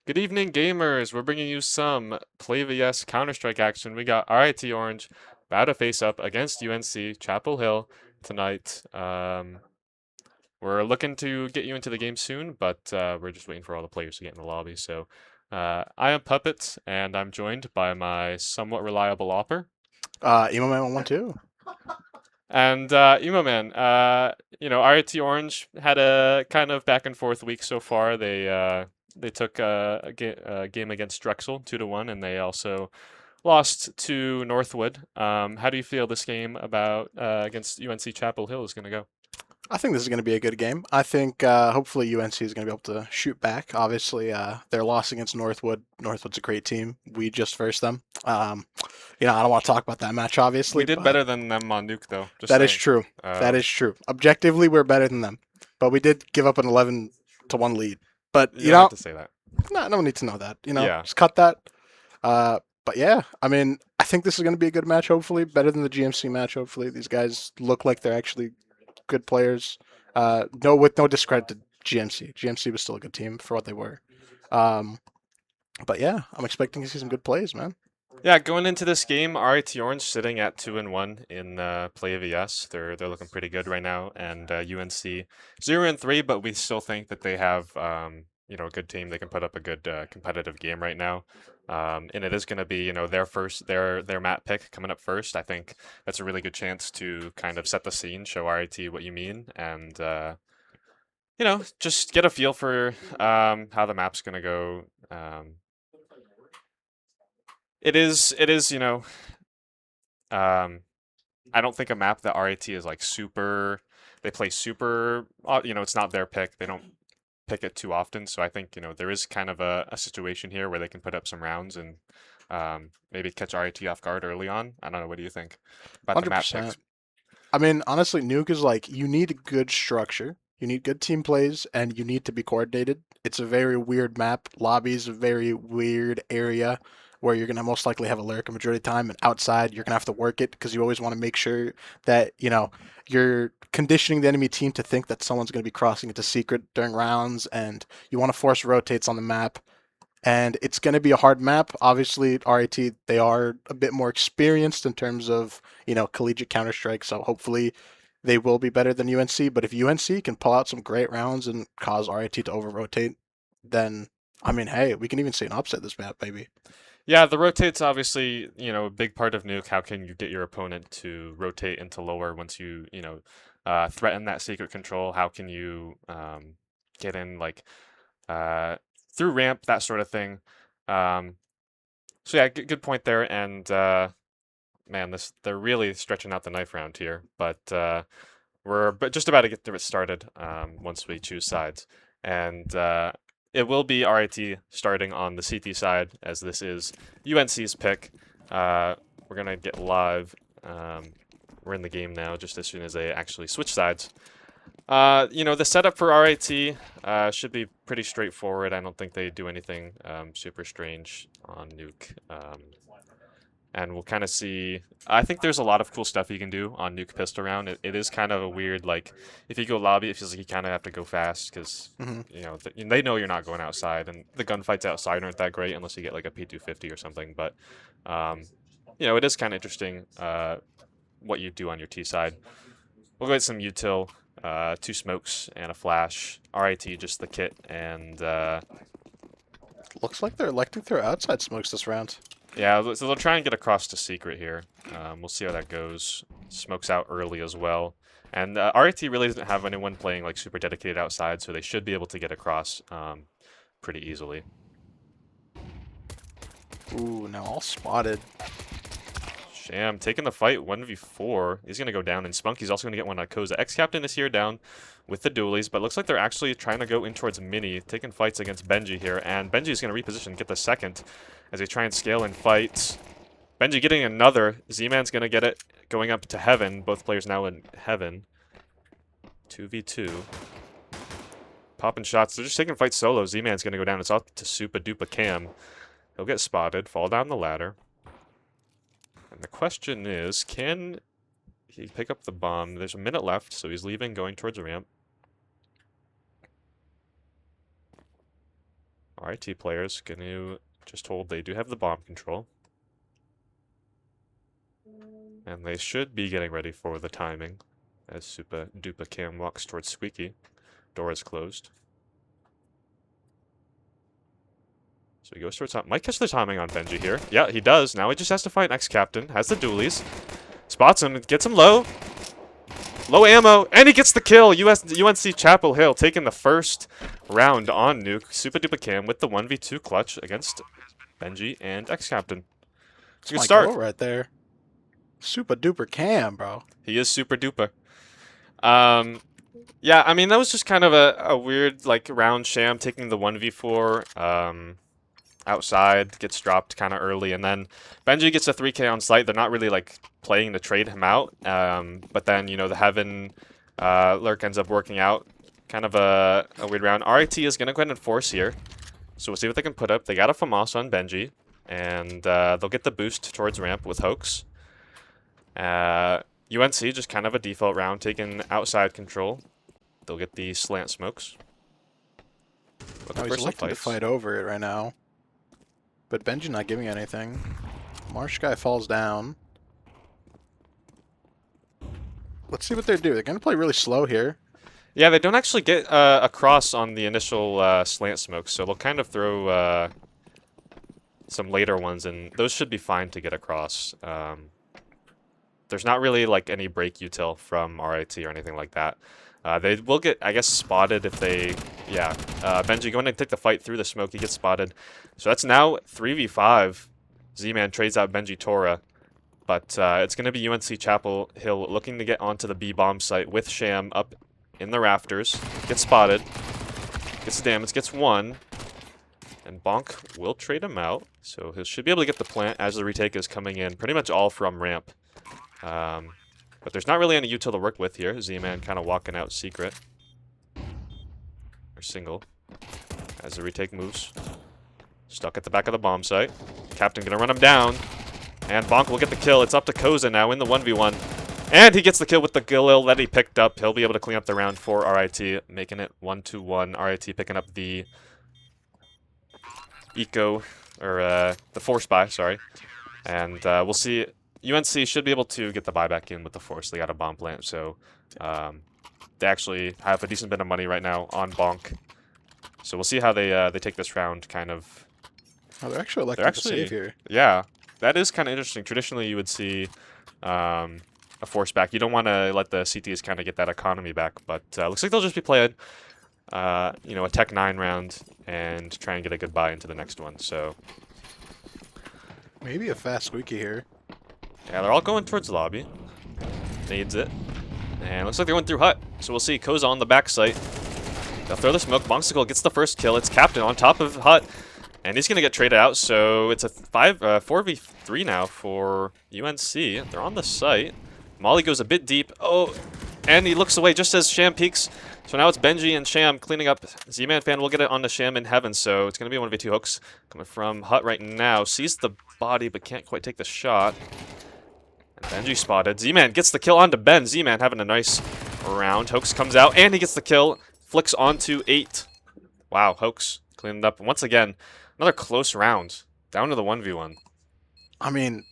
Good evening, gamers. We're bringing you some PlayVS Counter-Strike action. We got RIT Orange about to face up against UNC Chapel Hill tonight. We're looking to get you into the game soon, but we're just waiting for all the players to get in the lobby. So I am Puppet, and I'm joined by my somewhat reliable Opper. Emo Man 112. And Emo Man, RIT Orange had a kind of back and forth week so far. They took a game against Drexel 2-1, and they also lost to Northwood. How do you feel this game about against UNC Chapel Hill is going to go? I think this is going to be a good game. I think hopefully UNC is going to be able to shoot back. Obviously, their loss against Northwood. Northwood's a great team. We just versed them. I don't want to talk about that match, We obviously, did but better than them on Nuke, though. Just that is saying. true. That Um, is true. Objectively, we're better than them, but we did give up an 11-1 lead. But you don't have to say that. no one needs to know that. Yeah. Just cut that. But yeah, I mean, I think this is going to be a good match. Hopefully, better than the GMC match. Hopefully, these guys look like they're actually good players. No, with no discredit to GMC. GMC was still a good team for what they were. Um, but yeah, I'm expecting to see some good plays, man. Yeah, going into this game, RIT Orange sitting at 2-1 in PlayVS. They're looking pretty good right now, and UNC 0-3, but we still think that they have a good team. They can put up a good competitive game right now. And it is going to be their map pick coming up first. I think that's a really good chance to kind of set the scene, show RIT what you mean, and just get a feel for how the map's going to go. It is. Um, I don't think a map that RAT is like super. They play super. It's not their pick. They don't pick it too often. So I think there is kind of a situation here where they can put up some rounds and maybe catch RAT off guard early on. I don't know. What do you think about the map picks? 100%. I mean, honestly, Nuke is like you need good structure, you need good team plays, and you need to be coordinated. It's a very weird map. Lobby's a very weird area where you're gonna most likely have a lurk a majority of the time, and outside you're gonna have to work it because you always want to make sure that you're conditioning the enemy team to think that someone's gonna be crossing into secret during rounds, and you want to force rotates on the map and it's going to be a hard map. Obviously, RIT they are a bit more experienced in terms of collegiate Counter Strike, so hopefully they will be better than UNC. But if UNC can pull out some great rounds and cause RIT to over rotate, then I mean, hey, we can even see an upset this map, maybe. Yeah, the rotate's obviously a big part of Nuke. How can you get your opponent to rotate into lower once threaten that secret control? How can you get in like uh, through ramp, that sort of thing. Um, so yeah, good point there. And man, they're really stretching out the knife round here, but we're just about to get it started once we choose sides, and it will be RIT starting on the CT side as this is UNC's pick. We're gonna get live. We're in the game now, just as soon as they actually switch sides. The setup for RIT should be pretty straightforward. I don't think they do anything super strange on Nuke. And we'll kind of see. I think there's a lot of cool stuff you can do on Nuke Pistol Round. It is kind of a weird, like, if you go lobby, it feels like you kind of have to go fast because, Hmm. they know you're not going outside. And the gunfights outside aren't that great unless you get, like, a P250 or something. But, it is kind of interesting what you do on your T side. We'll go get some util, two smokes and a flash. RIT just the kit, and Looks like they're electing their outside smokes this round. yeah, so they'll try and get across to secret here. We'll see how that goes. Smokes out early as well, and RIT really doesn't have anyone playing like super dedicated outside, so they should be able to get across pretty easily. Ooh, now all spotted. Sham taking the fight 1v4. He's going to go down, and Spunky's also going to get one on Koza. X-Captain is here down with the dualies, but looks like they're actually trying to go in towards Mini, taking fights against Benji here, and Benji's going to reposition, get the second as they try and scale and fight. Benji getting another. Z-Man's going to get it, going up to Heaven. Both players now in Heaven. 2v2. Popping shots. They're just taking fights solo. Z-Man's going to go down. It's off to Supa Dupa Cam. He'll get spotted, fall down the ladder. And the question is, can he pick up the bomb? There's a minute left, so he's leaving, going towards the ramp. RIT players gonna just hold they do have the bomb control. And they should be getting ready for the timing as Super Duper Cam walks towards Squeaky. Door is closed. So he goes towards top. Might catch the timing on Benji here. Yeah, he does. Now he just has to fight next captain. Has the dualies. Spots him. Gets him low. Low ammo. And he gets the kill. UNC Chapel Hill taking the first round on Nuke. Super Duper Cam with the 1v2 clutch against Benji and ex-captain. It's a good start. Right there. Super duper Cam, bro. He is super duper. Yeah, I mean, that was just kind of a weird, like, round. Sham taking the 1v4. Outside, gets dropped kind of early, and then Benji gets a 3k on site. They're not really like playing to trade him out, but then, you know, the Heaven lurk ends up working out. Kind of a weird round. RIT is going to go ahead and force here, so we'll see what they can put up. They got a FAMAS on Benji, and they'll get the boost towards ramp with Hoax. UNC, just kind of a default round, taking outside control. They'll get the slant smokes. Oh, he's looking to fight over it right now. But Benji not giving anything. Marsh guy falls down. Let's see what they do. They're going to play really slow here. Yeah, they don't actually get across on the initial slant smokes, so they'll kind of throw some later ones, and those should be fine to get across. There's not really like any break util from RIT or anything like that. They will get, I guess, spotted if they... Yeah, Benji going to take the fight through the smoke. He gets spotted. So that's now 3v5. Z-Man trades out Benji Tora. But it's going to be UNC Chapel Hill looking to get onto the B-bomb site with Sham up in the rafters. Gets spotted. Gets the damage. Gets one. And Bonk will trade him out. So he should be able to get the plant as the retake is coming in. Pretty much all from ramp. But there's not really any util to work with here. Z-Man kind of walking out secret. Or single. As the retake moves. Stuck at the back of the bomb site. Captain gonna run him down. And Bonk will get the kill. It's up to Koza now in the 1v1. And he gets the kill with the Galil that he picked up. He'll be able to clean up the round for RIT. Making it 1-1. RIT picking up the Eco. Or the Force buy, sorry. And we'll see... UNC should be able to get the buyback in with the Force. They got a bomb plant, so they actually have a decent bit of money right now on Bonk. So we'll see how they take this round, kind of. Oh, they're actually electing to save here. Yeah, that is kind of interesting. Traditionally, you would see a Force back. You don't want to let the CTs kind of get that economy back, but looks like they'll just be playing, you know, a Tech 9 round and try and get a good buy into the next one. So maybe a fast Squeaky here. Yeah, they're all going towards the lobby. Needs it. And looks like they're going through Hut. So we'll see Koza on the back site. They'll throw the smoke. Bonksicle gets the first kill. It's Captain on top of Hut. And he's going to get traded out. So it's a 4v3 now for UNC. They're on the site. Molly goes a bit deep. Oh, and he looks away just as Sham peeks. So now it's Benji and Sham cleaning up. Z-Man fan will get it on the Sham in Heaven. So it's going to be 1v2 Hooks coming from Hut right now. Sees the body but can't quite take the shot. Benji spotted. Z-Man gets the kill onto Ben. Z-Man having a nice round. Hoax comes out, and he gets the kill. Flicks onto 8. Wow, Hoax cleaned up. Once again, another close round. Down to the 1v1. I mean,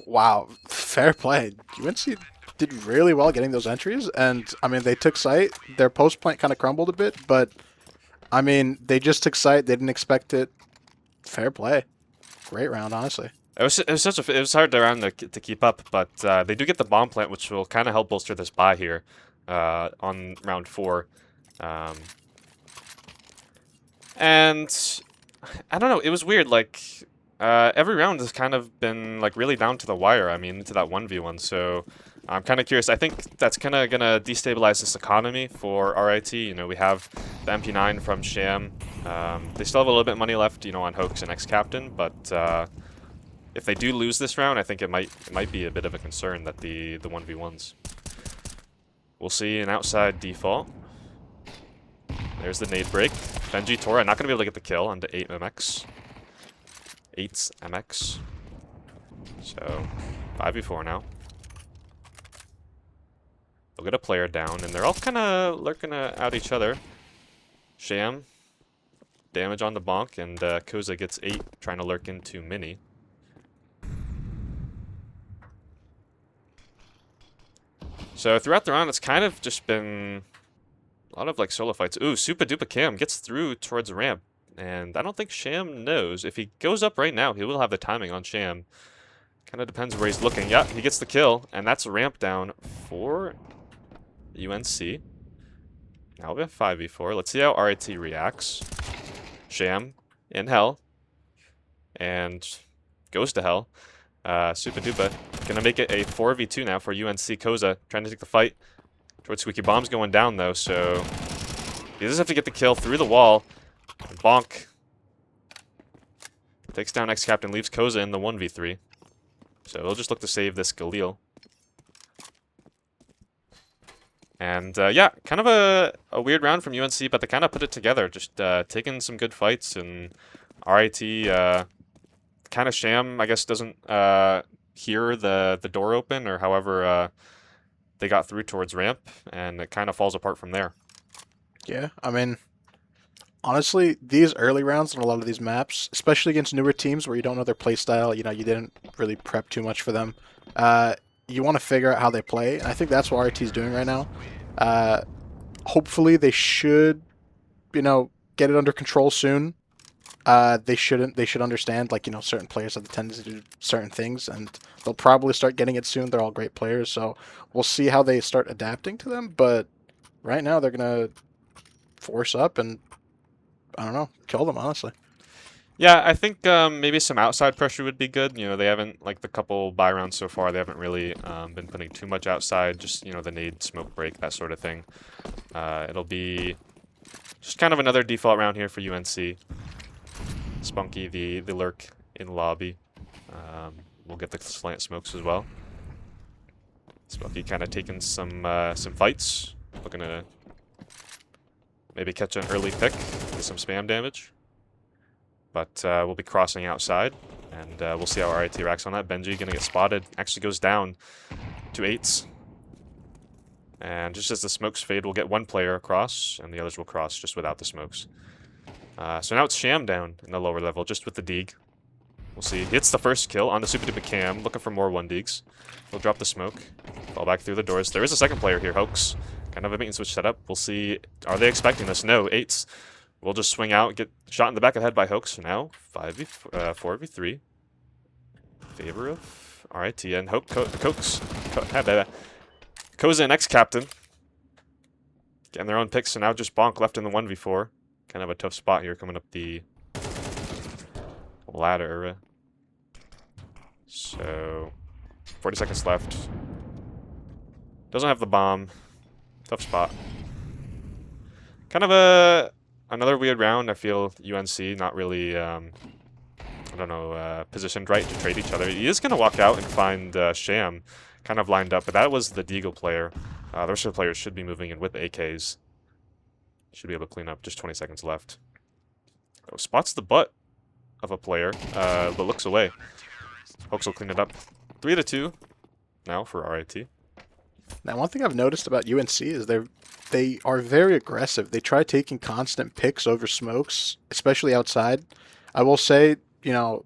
wow. Fair play. UNC did really well getting those entries, and, I mean, they took site. Their post-plant kind of crumbled a bit, but, I mean, they just took site. They didn't expect it. Fair play. Great round, honestly. It was hard round to keep up, but they do get the bomb plant, which will kind of help bolster this buy here on round 4. And I don't know, it was weird. Like every round has kind of been like really down to the wire. I mean, into that 1v1. So I'm kind of curious. I think that's kind of gonna destabilize this economy for RIT. You know, we have the MP9 from Sham. They still have a little bit of money left, you know, on Hoax and ex-captain, but. If they do lose this round, I think it might be a bit of a concern that the 1v1s. We'll see an outside default. There's the nade break. Benji Tora not going to be able to get the kill onto 8MX. 8's MX. So 5v4 now. They'll get a player down, and they're all kind of lurking out each other. Sham. damage on the bonk, and Koza gets 8, trying to lurk into Mini. So throughout the round, it's kind of just been a lot of like solo fights. Ooh, Super Duper Cam gets through towards ramp, and I don't think Sham knows. If he goes up right now, he will have the timing on Sham. Kind of depends where he's looking. Yeah, he gets the kill, and that's a ramp down for UNC. Now we have 5v4. Let's see how RIT reacts. Sham in hell, and goes to hell. Super Duper gonna make it a 4v2 now for UNC. Koza trying to take the fight. George Squeaky Bomb's going down though, so he does have to get the kill through the wall. Bonk takes down X-Captain, leaves Koza in the 1v3. So he'll just look to save this Galil. And yeah, kind of a weird round from UNC, but they kind of put it together. Just taking some good fights, and RIT kind of Sham, I guess, doesn't hear the door open, or however they got through towards ramp, and it kind of falls apart from there. Yeah, I mean, honestly, these early rounds on a lot of these maps, especially against newer teams where you don't know their playstyle, you know, you didn't really prep too much for them, you want to figure out how they play, and I think that's what RT is doing right now. Hopefully they should, you know, get it under control soon. They should understand, like, you know, certain players have the tendency to do certain things, and they'll probably start getting it soon. They're all great players, so we'll see how they start adapting to them, but right now they're going to force up and, I don't know, kill them, honestly. Yeah, I think maybe some outside pressure would be good. You know, they haven't, like the couple buy rounds so far, they haven't really been putting too much outside. Just, you know, the nade, smoke break, that sort of thing. It'll be just kind of another default round here for UNC. Spunky, the lurk in lobby. We'll get the slant smokes as well. Spunky kind of taking some fights. Looking to maybe catch an early pick with some spam damage. But we'll be crossing outside, and we'll see how RIT reacts on that. Benji gonna get spotted. Actually goes down to 8s. And just as the smokes fade, we'll get one player across, and the others will cross just without the smokes. So now it's Sham down in the lower level, just with the Deeg. We'll see. Hits the first kill on the Super Duper Cam, looking for more 1-Deegs. He'll drop the smoke, fall back through the doors. There is a second player here, Hoax. Kind of a bait and switch setup. We'll see. Are they expecting this? No, 8s. We'll just swing out, get shot in the back of the head by Hoax. So now 4v3. Favor of RIT and Hoax. Koza and X-Captain getting their own picks, so now just Bonk left in the 1v4. Kind of a tough spot here coming up the ladder. So 40 seconds left. Doesn't have the bomb. Tough spot. Kind of another weird round. I feel UNC not really, I don't know, positioned right to trade each other. He is going to walk out and find Sham kind of lined up, but that was the Deagle player. The rest of the players should be moving in with AKs. Should be able to clean up. Just 20 seconds left. Oh, spots the butt of a player, but looks away. Hoax will clean it up. 3-2 now for RIT. Now, one thing I've noticed about UNC is they are very aggressive. They try taking constant picks over smokes, especially outside. I will say, you know,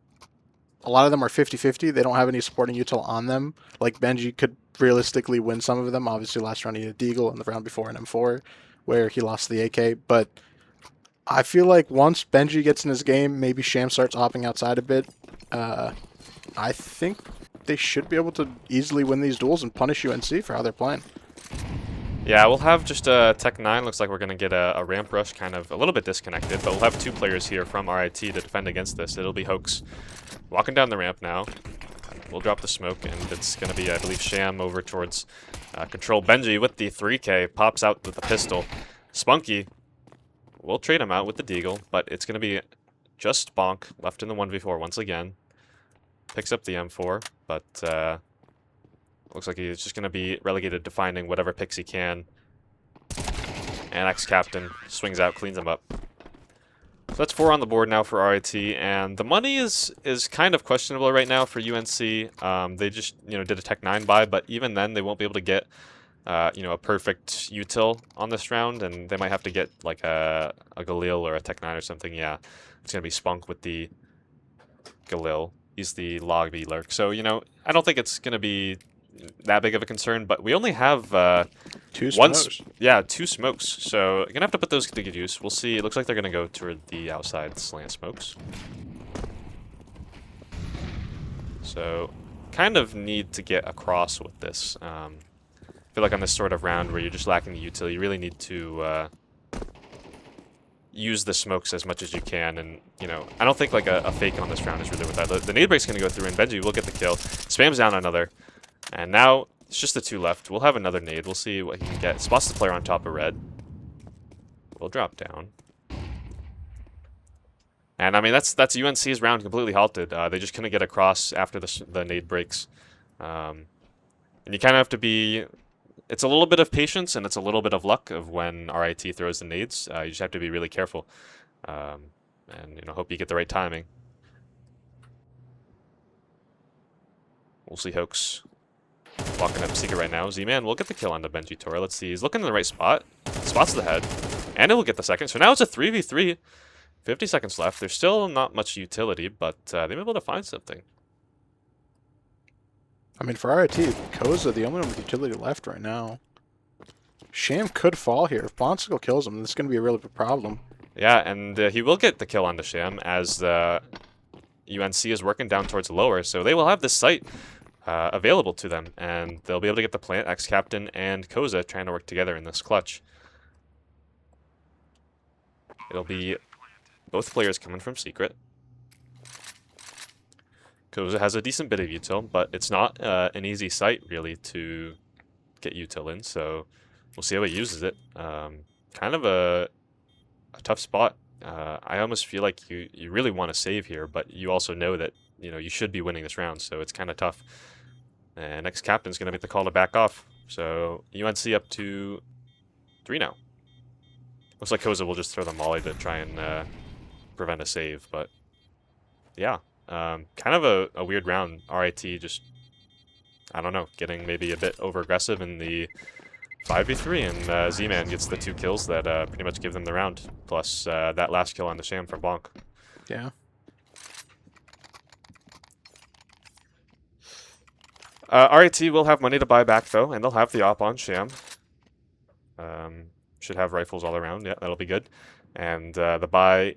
a lot of them are 50-50. They don't have any supporting util on them. Like, Benji could realistically win some of them. Obviously, last round he had a Deagle, and the round before an M4, where he lost the AK. But I feel like once Benji gets in his game, maybe Sham starts opting outside a bit. I think they should be able to easily win these duels and punish UNC for how they're playing. Yeah, we'll have just a Tech 9. Looks like we're going to get a ramp rush, kind of a little bit disconnected, but we'll have 2 players here from RIT to defend against this. It'll be Hoax walking down the ramp now. We'll drop the smoke, and it's going to be, I believe, Sham over towards Control. Benji with the 3K pops out with the pistol. Spunky, we'll trade him out with the Deagle, but it's going to be just Bonk left in the 1v4 once again. Picks up the M4, but looks like he's just going to be relegated to finding whatever picks he can. And X-Captain swings out, cleans him up. So that's 4 on the board now for RIT, and the money is kind of questionable right now for UNC. They just, you know, did a Tech 9 buy, but even then they won't be able to get you know, a perfect util on this round, and they might have to get like a Galil or a Tech 9 or something. Yeah, it's gonna be Spunk with the Galil. He's the log V lurk. So, you know, I don't think it's gonna be that big of a concern, but we only have Two smokes. two smokes. So you're gonna have to put those to good use. We'll see. It looks like they're gonna go toward the outside slant smokes. So kind of need to get across with this. I feel like on this sort of round where you're just lacking the utility, you really need to use the smokes as much as you can. And, you know, I don't think like a fake on this round is really worth that. The nade break's going to go through, and Benji will get the kill. Spams down another. And now it's just the two left. We'll have another nade. We'll see what he can get. Spots the player on top of red. We'll drop down. And, I mean, that's UNC's round completely halted. They just couldn't get across after the nade breaks. And you kind of have to be... It's a little bit of patience and it's a little bit of luck of when RIT throws the nades. You just have to be really careful. And, you know, hope you get the right timing. We'll see Hoax walking up Secret right now. Z-Man will get the kill on the Benji Tora. Let's see. He's looking in the right spot. Spots the head. And it will get the second. So now it's a 3v3. 50 seconds left. There's still not much utility, but they've been able to find something. I mean, for RIT, Koza, the only one with utility left right now. Sham could fall here. If Bonsicle kills him, this is going to be a really big problem. Yeah, and he will get the kill on the Sham as UNC is working down towards lower, so they will have this site available to them, and they'll be able to get the plant, X-Captain, and Koza trying to work together in this clutch. It'll be both players coming from Secret. Koza has a decent bit of util, but it's not an easy site, really, to get util in, so we'll see how he uses it. Kind of a tough spot. I almost feel like you really want to save here, but you also know that, you know, you should be winning this round, so it's kind of tough. And X-Captain's going to make the call to back off, so UNC up to 3 now. Looks like Koza will just throw the molly to try and prevent a save, but yeah. Kind of a weird round. RIT just, I don't know, getting maybe a bit over-aggressive in the 5v3, and Z-Man gets the 2 kills that pretty much give them the round, plus that last kill on the Sham from Bonk. Yeah. RIT will have money to buy back, though, and they'll have the op on Sham. Should have rifles all around. Yeah, that'll be good. And the buy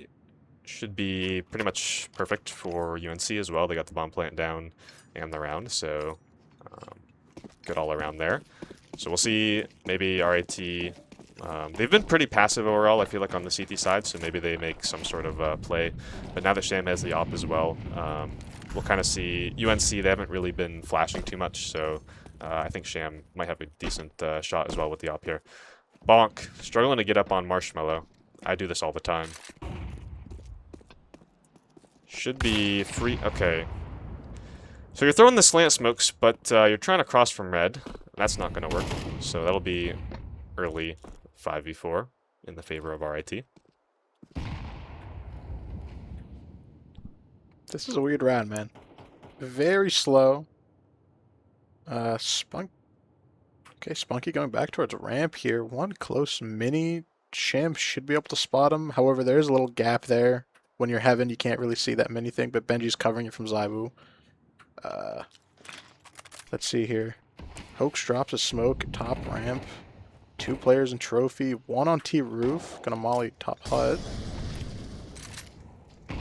should be pretty much perfect for UNC as well. They got the bomb plant down and the round, so good all around there. So we'll see, maybe RIT, they've been pretty passive overall, I feel like, on the CT side, so maybe they make some sort of play. But now that Sham has the op as well, we'll kind of see UNC, they haven't really been flashing too much, so I think Sham might have a decent shot as well with the op here. Bonk, struggling to get up on Marshmallow. I do this all the time. Should be free. Okay. So you're throwing the slant smokes, but you're trying to cross from red. That's not going to work. So that'll be early 5v4 in the favor of RIT. This is a weird round, man. Very slow. Spunk. Okay, Spunky going back towards ramp here. One close mini. Sham should be able to spot him. However, there's a little gap there. When you're Heaven, you can't really see that many things, but Benji's covering it from Zaibu. Let's see here. Hoax drops a smoke, top ramp. 2 players in trophy, 1 on T roof. Gonna molly top hut.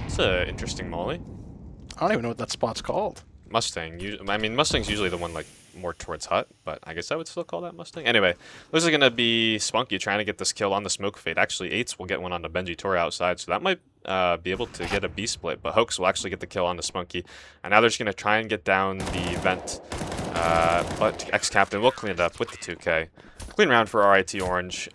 It's an interesting molly. I don't even know what that spot's called. Mustang. I mean, Mustang's usually the one like more towards hut, but I guess I would still call that Mustang. Anyway, this is gonna be Spunky trying to get this kill on the smoke fade. Actually, 8s will get one on the Benji Tora outside, so that might be able to get a B split. But Hoax will actually get the kill on the Spunky, and now they're just gonna try and get down the vent. But X-Captain will clean it up with the 2K. Clean round for RIT Orange.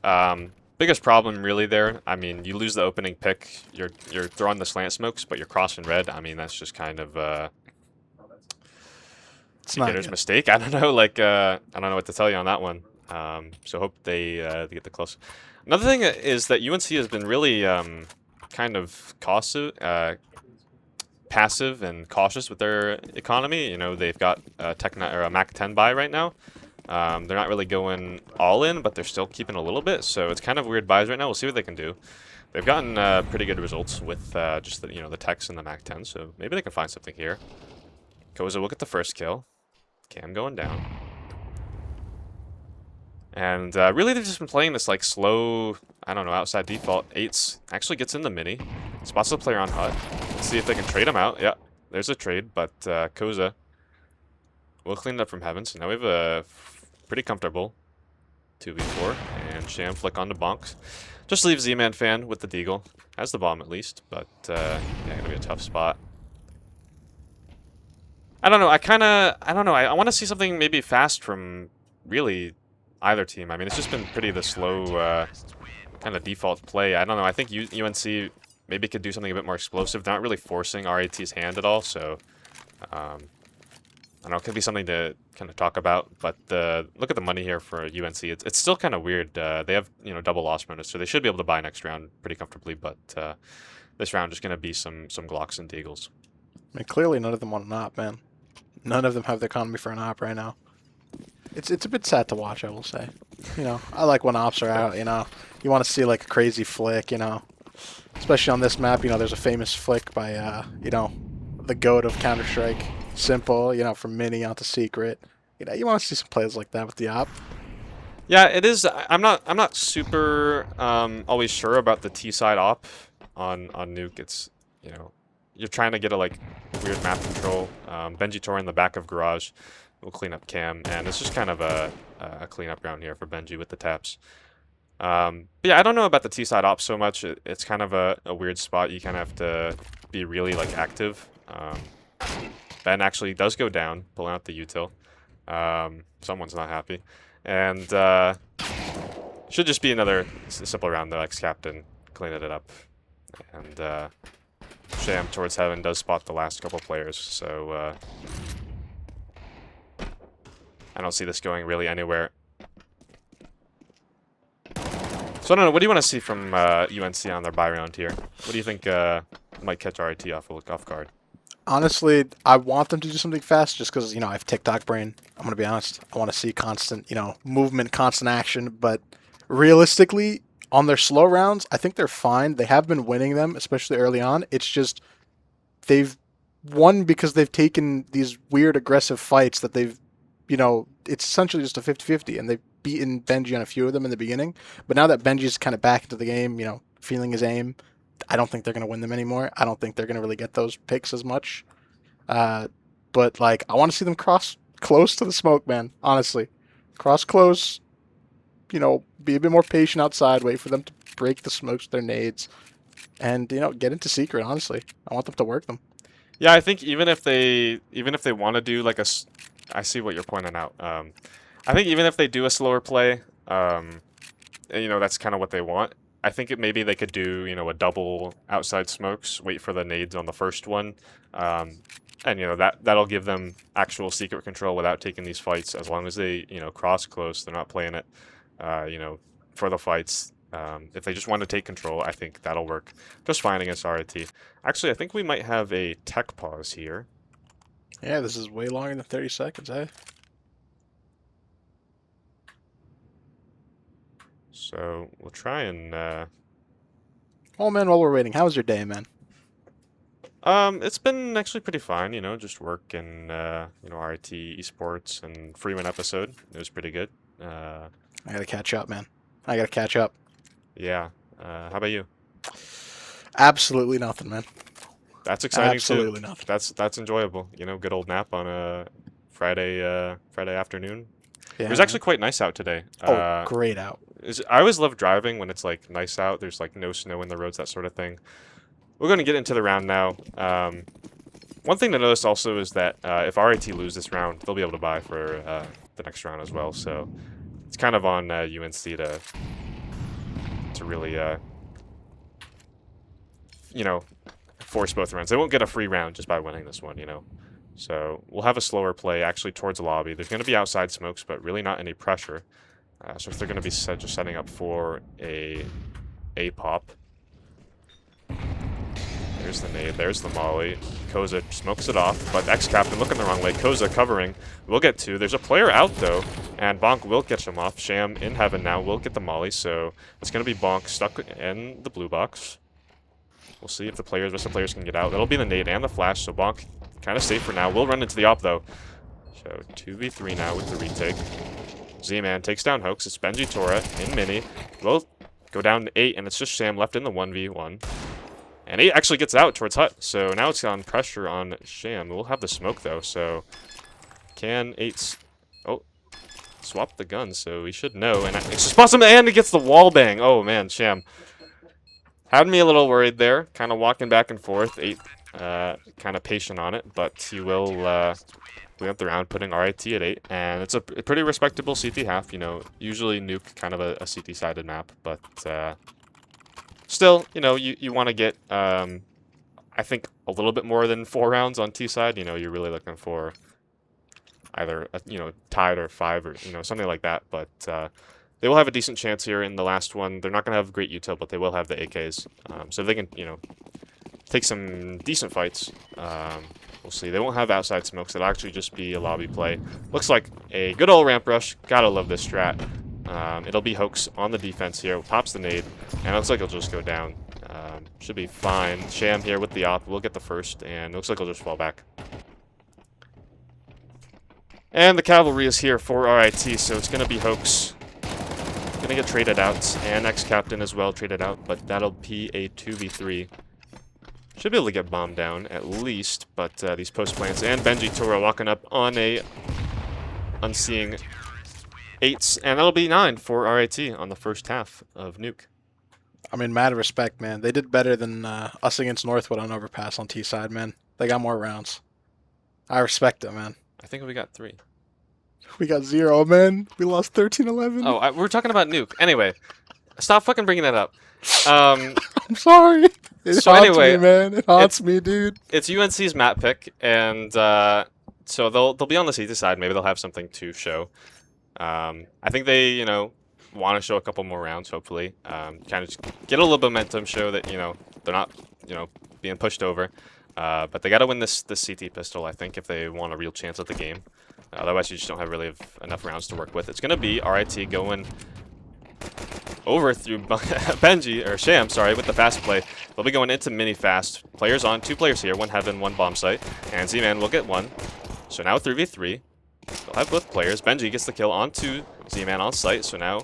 Biggest problem really there, I mean, you lose the opening pick. You're throwing the slant smokes, but you're crossing red. I mean, that's just kind of beginner's mistake. I don't know, like I don't know what to tell you on that one. So hope they get the close. Another thing is that UNC has been really kind of passive and cautious with their economy. You know, they've got a Mac 10 buy right now. They're not really going all in, but they're still keeping a little bit, so it's kind of weird buys right now. We'll see what they can do. They've gotten pretty good results with just the, the techs and the Mac 10, so maybe they can find something here. Koza will get the first kill. Cam going down. And really they've just been playing this like slow, I don't know, outside default. Eights actually gets in the mini. Spots the player on hut. Let's see if they can trade him out. Yeah, there's a trade, but Koza will clean it up from heaven. So now we have a pretty comfortable 2v4. And Sham flick on to Bonks. Just leaves Z-Man fan with the Deagle. Has the bomb at least, but yeah, gonna be a tough spot. I don't know, I want to see something maybe fast from really either team. I mean, it's just been pretty the slow kind of default play. I don't know, I think UNC maybe could do something a bit more explosive. They're not really forcing RIT's hand at all, so I don't know, it could be something to kind of talk about. But look at the money here for UNC. It's still kind of weird. They have, double loss bonus, so they should be able to buy next round pretty comfortably, but this round just going to be some Glocks and Deagles. I mean, clearly none of them want an op, man. None of them have the economy for an op right now. It's a bit sad to watch, I will say. I like when ops are out, You want to see like a crazy flick, Especially on this map, there's a famous flick by, the GOAT of Counter-Strike. Simple, from mini onto secret. You want to see some plays like that with the op. Yeah, it is. I'm not super always sure about the T side op on Nuke. It's you're trying to get a like weird map control. Benji Tor in the back of garage will clean up Cam, and it's just kind of a cleanup round here for Benji with the taps. But yeah, I don't know about the T side op so much. It's kind of a weird spot. You kind of have to be really like active. Ben actually does go down, pulling out the util. Someone's not happy. And should just be another simple round. The ex-captain cleaning it up. And Sham towards heaven does spot the last couple players. So I don't see this going really anywhere. So I don't know, what do you want to see from UNC on their buy round here? What do you think might catch RIT off guard? Honestly, I want them to do something fast just because, I have TikTok brain. I'm going to be honest. I want to see constant, movement, constant action. But realistically, on their slow rounds, I think they're fine. They have been winning them, especially early on. It's just they've won because they've taken these weird aggressive fights that they've, it's essentially just a 50-50. And they've beaten Benji on a few of them in the beginning. But now that Benji's kind of back into the game, feeling his aim, I don't think they're going to win them anymore. I don't think they're going to really get those picks as much. But, I want to see them cross close to the smoke, man. Honestly. Cross close. Be a bit more patient outside. Wait for them to break the smokes with their nades. And, get into secret, honestly. I want them to work them. Yeah, I think even if they want to do, I see what you're pointing out. I think even if they do a slower play, that's kind of what they want. I think maybe they could do, a double outside smokes, wait for the nades on the first one, and, that'll give them actual secret control without taking these fights. As long as they, cross close, they're not playing it, for the fights. If they just want to take control, I think that'll work just fine against RIT. Actually, I think we might have a tech pause here. Yeah, this is way longer than 30 seconds, eh? So we'll try and. Oh man, while we're waiting, how was your day, man? It's been actually pretty fine. Just work and RIT Esports and Freeman episode. It was pretty good. I gotta catch up, man. I gotta catch up. Yeah. How about you? Absolutely nothing, man. That's exciting Absolutely too. nothing. That's enjoyable. Good old nap on a Friday afternoon. Yeah, it was actually quite nice out today. Great out. I always love driving when it's nice out. There's no snow in the roads, that sort of thing. We're going to get into the round now. One thing to notice also is that if RIT lose this round, they'll be able to buy for the next round as well. So it's kind of on UNC to really force both rounds. They won't get a free round just by winning this one. So we'll have a slower play actually towards the lobby. There's going to be outside smokes, but really not any pressure. So if they're going to be just setting up for a pop. There's the nade, there's the molly. Koza smokes it off, but X-Captain looking the wrong way. Koza covering. We'll get two. There's a player out, though, and Bonk will catch him off. Sham in heaven now will get the molly, so it's going to be Bonk stuck in the blue box. We'll see if the rest of the players can get out. That'll be the nade and the flash, so Bonk kind of safe for now. We'll run into the op, though. So 2v3 now with the retake. Z-Man takes down Hoax. It's Benji Tora in mini. We'll go down to 8, and it's just Sham left in the 1v1. And 8 actually gets out towards Hut, so now it's on pressure on Sham. We'll have the smoke, though, so can 8... Oh, swap the gun, so we should know. And it's just awesome, and it gets the wall bang. Oh, man, Sham. Had me a little worried there, kind of walking back and forth. 8 kind of patient on it, but he will clean up the round, putting RIT at 8. And it's a pretty respectable CT half, you know. Usually Nuke kind of a CT-sided map, but... Still, you know, you want to get, I think, a little bit more than 4 rounds on T side. You know, you're really looking for either, you know, tied or 5 or, you know, something like that. But they will have a decent chance here in the last one. They're not going to have great util, but they will have the AKs. So if they can, you know, take some decent fights, we'll see. They won't have outside smokes. It'll actually just be a lobby play. Looks like a good old ramp rush. Gotta love this strat. It'll be Hoax on the defense here. Pops the nade, and it looks like he'll just go down. Should be fine. Sham here with the op. We'll get the first, and it looks like he'll just fall back. And the cavalry is here for RIT, so it's going to be Hoax. Going to get traded out, and X-Captain as well traded out, but that'll be a 2v3. Should be able to get bombed down, at least, but these post plants and Benji Tora walking up on a unseeing 8s, and that'll be 9 for RIT on the first half of Nuke. I mean, mad respect, man. They did better than us against Northwood on Overpass on T side, man. They got more rounds. I respect it, man. I think we got 3. We got 0, man. We lost 13-11. Oh, we're talking about Nuke. Anyway, stop fucking bringing that up. I'm sorry. It So haunts anyway, me, man. It haunts me, dude. It's UNC's map pick, and so they'll be on the CT side. Maybe they'll have something to show. I think they, you know, want to show a couple more rounds, hopefully. Kind of just get a little momentum, show that, you know, they're not, you know, being pushed over. But they got to win this CT pistol, I think, if they want a real chance at the game. Otherwise, you just don't have really enough rounds to work with. It's going to be RIT going over through Benji, or Sham, sorry, with the fast play. They'll be going into mini fast. Players on, 2 players here, 1 heaven, 1 bomb site. And Z-Man will get 1. So now 3v3. They'll have both players. Benji gets the kill onto Z-Man on site, so now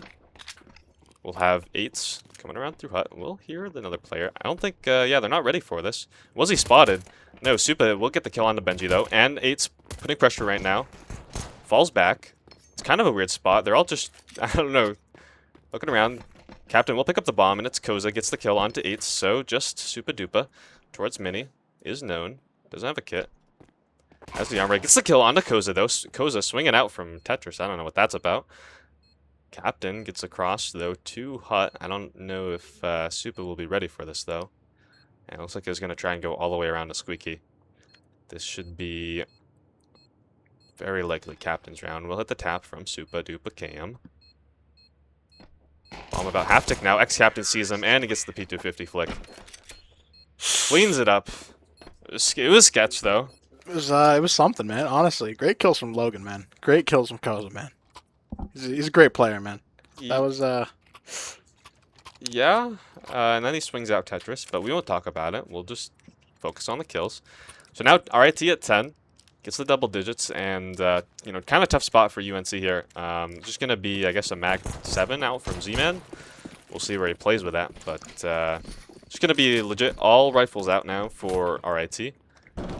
we'll have 8s coming around through Hut. We'll hear another player. I don't think, yeah, they're not ready for this. Was he spotted? No, Supa will get the kill onto Benji, though, and 8s putting pressure right now. Falls back. It's kind of a weird spot. They're all just, I don't know, looking around. Captain will pick up the bomb, and it's Koza gets the kill onto 8s, so just Supa Dupa towards Mini is known. Doesn't have a kit. As the armor gets the kill onto Koza, though. Koza swinging out from Tetris. I don't know what that's about. Captain gets across, though, to Hut. I don't know if Supa will be ready for this, though. And it looks like he's going to try and go all the way around to Squeaky. This should be very likely Captain's round. We'll hit the tap from Supa Dupa Cam. Bomb about half tick now. X-Captain sees him, and he gets the P250 flick. Cleans it up. It was sketch, though. It was something, man. Honestly, great kills from Logan, man. Great kills from Koza, man. He's a great player, man. That was Yeah, and then he swings out Tetris, but we won't talk about it. We'll just focus on the kills. So now RIT at 10 gets the double digits, and you know, kind of tough spot for UNC here. Just gonna be, I guess, a mag 7 out from Z-Man. We'll see where he plays with that, but just gonna be legit all rifles out now for RIT.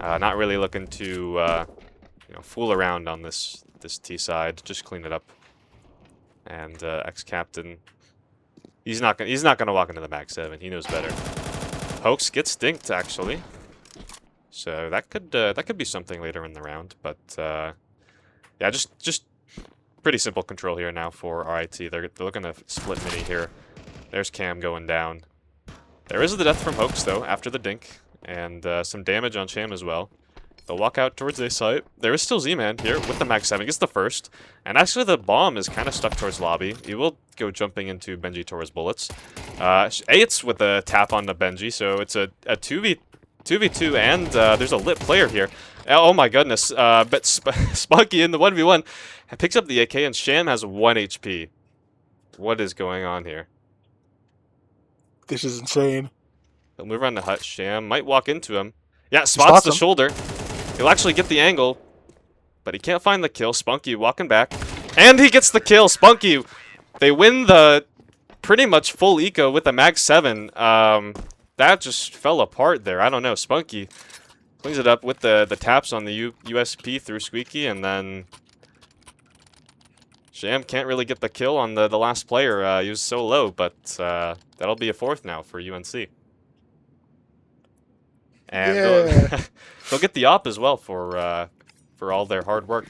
Not really looking to you know, fool around on this T side. Just clean it up. And X-Captain, he's not gonna walk into the mag 7. He knows better. Hoax gets dinked, actually. So that could be something later in the round. But yeah, just pretty simple control here now for RIT. They're looking to split mini here. There's Cam going down. There is the death from Hoax, though, after the dink. And some damage on Sham as well. They'll walk out towards A site. There is still Z-Man here with the mag 7. Gets the first. And actually the bomb is kind of stuck towards lobby. He will go jumping into Benji Tora's bullets. 8's with a tap on the Benji, so it's a 2v... 2v2, and there's a lit player here. Oh my goodness, but Spunky in the 1v1 picks up the AK, and Sham has 1 HP. What is going on here? This is insane. He'll move around the hut. Sham might walk into him. Yeah, spots the shoulder. He'll actually get the angle, but he can't find the kill. Spunky walking back, and he gets the kill. Spunky, they win the pretty much full eco with the mag 7. That just fell apart there. I don't know. Spunky cleans it up with the taps on the USP through Squeaky, and then Sham can't really get the kill on the last player. He was so low, but that'll be a 4th now for UNC. And they'll get the op as well for all their hard work.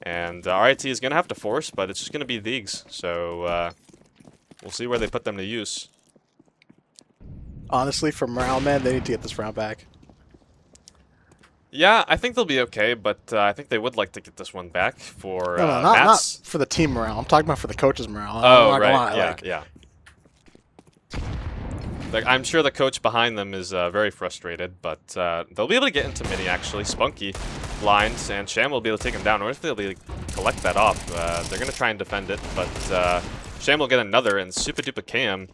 And RIT is going to have to force, but it's just going to be Deegs. So we'll see where they put them to use. Honestly, for morale, man, they need to get this round back. Yeah, I think they'll be okay, but I think they would like to get this one back for No, not for the team morale. I'm talking about for the coach's morale. Oh, right. Yeah. Like, I'm sure the coach behind them is very frustrated, but they'll be able to get into mini, actually. Spunky blinds, and Sham will be able to take him down, or if they'll be able to collect that off. They're going to try and defend it, but Sham will get another, and Super Duper KM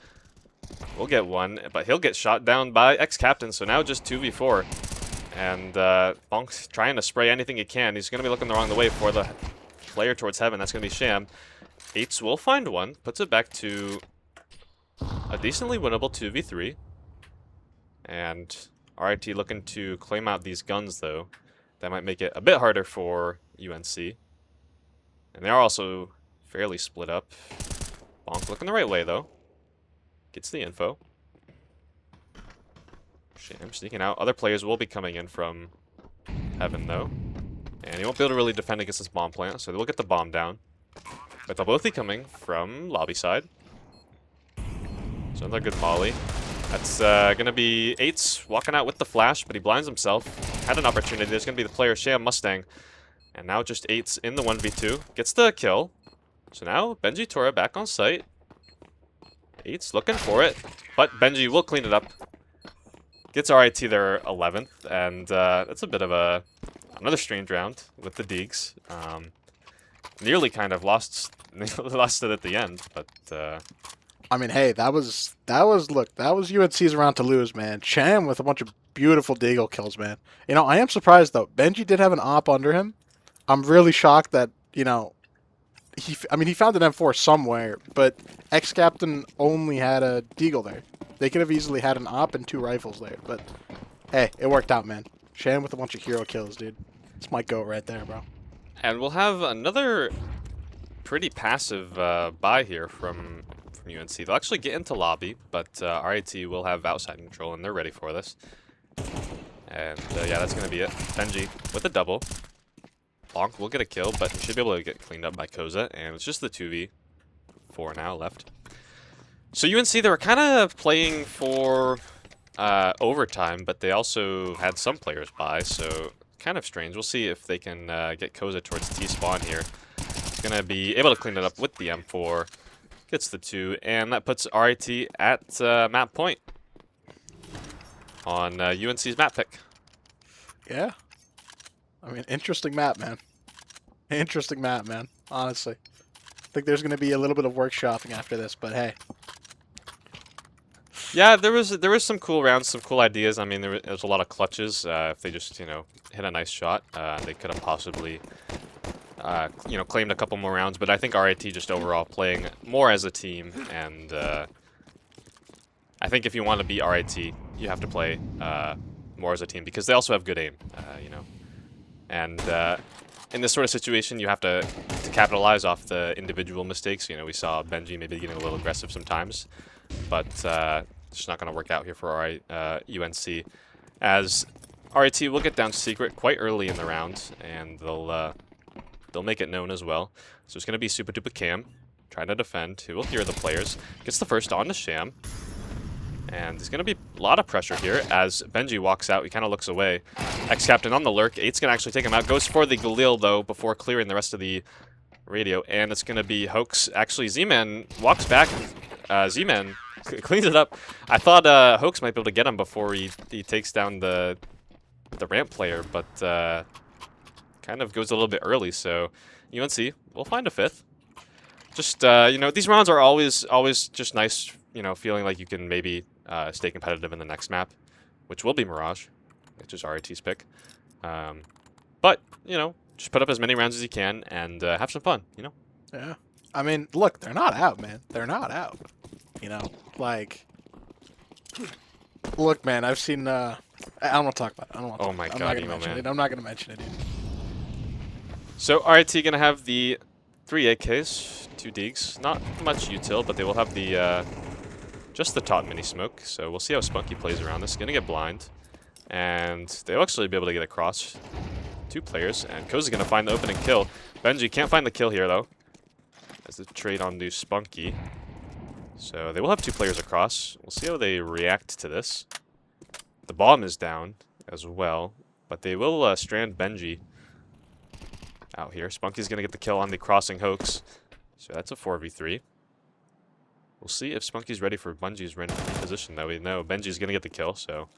will get one, but he'll get shot down by X-Captain, so now just 2v4. And Bonk's trying to spray anything he can. He's going to be looking the wrong way for the player towards heaven. That's going to be Sham. Eights will find one, puts it back to a decently winnable 2v3. And RIT looking to claim out these guns, though. That might make it a bit harder for UNC. And they are also fairly split up. Bonk looking the right way, though. Gets the info. Sham sneaking out. Other players will be coming in from heaven, though. And he won't be able to really defend against this bomb plant, so they'll get the bomb down. But they'll both be coming from lobby side. So another good molly. That's going to be Eights walking out with the flash, but he blinds himself. Had an opportunity. There's going to be the player Sham Mustang. And now just Eights in the 1v2. Gets the kill. So now Benji Tora back on site. Eights looking for it, but Benji will clean it up. Gets RIT their 11th, and that's a bit of another strange round with the Deegs. Nearly kind of lost it at the end, but I mean, hey, that was UNC's round to lose, man. Sham with a bunch of beautiful Deagle kills, man. You know, I am surprised though. Benji did have an op under him. I'm really shocked that, you know, he found an M4 somewhere, but X-Captain only had a Deagle there. They could have easily had an op and 2 rifles there, but hey, it worked out, man. Sham with a bunch of hero kills, dude. This might go right there, bro. And we'll have another pretty passive buy here from UNC. They'll actually get into lobby, but RIT will have outside control, and they're ready for this. And yeah, that's going to be it. Benji with a double. Bonk will get a kill, but he should be able to get cleaned up by Koza, and it's just the 2v4 now left. So UNC, they were kind of playing for overtime, but they also had some players by, so kind of strange. We'll see if they can get Koza towards T-spawn here. He's going to be able to clean it up with the M4. Gets the 2, and that puts RIT at map point on UNC's map pick. Yeah. I mean, interesting map, man. Interesting map, man. Honestly. I think there's going to be a little bit of workshopping after this, but hey. Yeah, there was some cool rounds, some cool ideas. I mean, there was a lot of clutches. If they just, you know, hit a nice shot, they could have possibly, you know, claimed a couple more rounds. But I think RIT just overall playing more as a team, and I think if you want to beat RIT, you have to play more as a team because they also have good aim, you know. And in this sort of situation, you have to capitalize off the individual mistakes. You know, we saw Benji maybe getting a little aggressive sometimes, but it's not going to work out here for UNC, as RIT will get down secret quite early in the round, and they'll make it known as well. So it's going to be Super Duper Cam trying to defend. He will hear the players. Gets the first on to Sham. And there's going to be a lot of pressure here as Benji walks out. He kind of looks away. X-Captain on the lurk. Eight's going to actually take him out. Goes for the Galil, though, before clearing the rest of the radio. And it's going to be Hoax. Actually, Z-Man walks back. Z-Man Cleans it up. I thought Hoax might be able to get him before he takes down the ramp player, but kind of goes a little bit early. So UNC will find a fifth. Just these rounds are always just nice. Feeling like you can maybe stay competitive in the next map, which will be Mirage, which is RIT's pick. But just put up as many rounds as you can and have some fun. Yeah. I mean, look, they're not out, man. They're not out. Like, look, man, I've seen. I don't want to talk about it. I don't want to. Oh my I'm God, not gonna Emo, mention man. it. I'm not gonna mention it. Dude. So RIT gonna have the 3 AKs, 2 Deegs. Not much util, but they will have the just the top mini smoke. So we'll see how Spunky plays around this. Gonna get blind, and they'll actually be able to get across 2 players. And Koza's gonna find the opening kill. Benji can't find the kill here though, as the trade on to Spunky. So they will have 2 players across. We'll see how they react to this. The bomb is down as well, but they will strand Benji out here. Spunky's going to get the kill on the crossing Hoax. So that's a 4v3. We'll see if Spunky's ready for Bungie's position, though. We know Benji's going to get the kill, so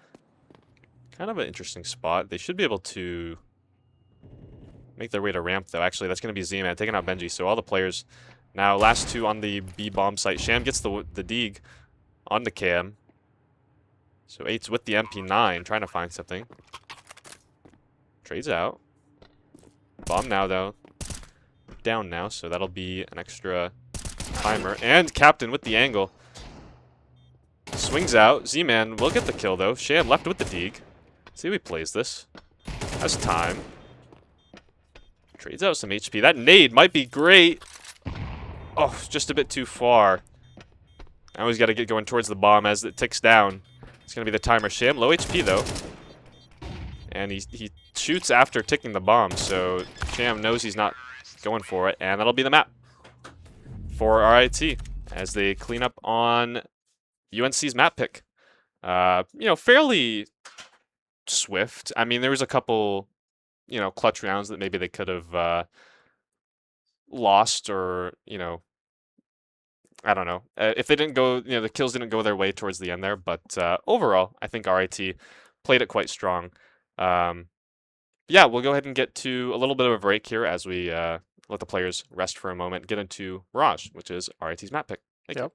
kind of an interesting spot. They should be able to make their way to ramp, though. Actually, that's going to be Z-Man taking out Benji. So all the players now, last 2 on the B bomb site. Sham gets the Deeg on the cam. So 8's with the MP9, trying to find something. Trades out. Bomb now, though. Down now, so that'll be an extra timer. And Captain with the angle. Swings out. Z-Man will get the kill, though. Sham left with the Deeg. See how he plays this. Has time. Trades out some HP. That nade might be great. Oh, just a bit too far. Now he's got to get going towards the bomb as it ticks down. It's going to be the timer. Sham, low HP, though. And he shoots after ticking the bomb, so Sham knows he's not going for it, and that'll be the map for RIT as they clean up on UNC's map pick. Fairly swift. I mean, there was a couple, clutch rounds that maybe they could have lost or, I don't know. If they didn't go, the kills didn't go their way towards the end there, but overall, I think RIT played it quite strong. Yeah, we'll go ahead and get to a little bit of a break here as we let the players rest for a moment, get into Mirage, which is RIT's map pick. Thank you.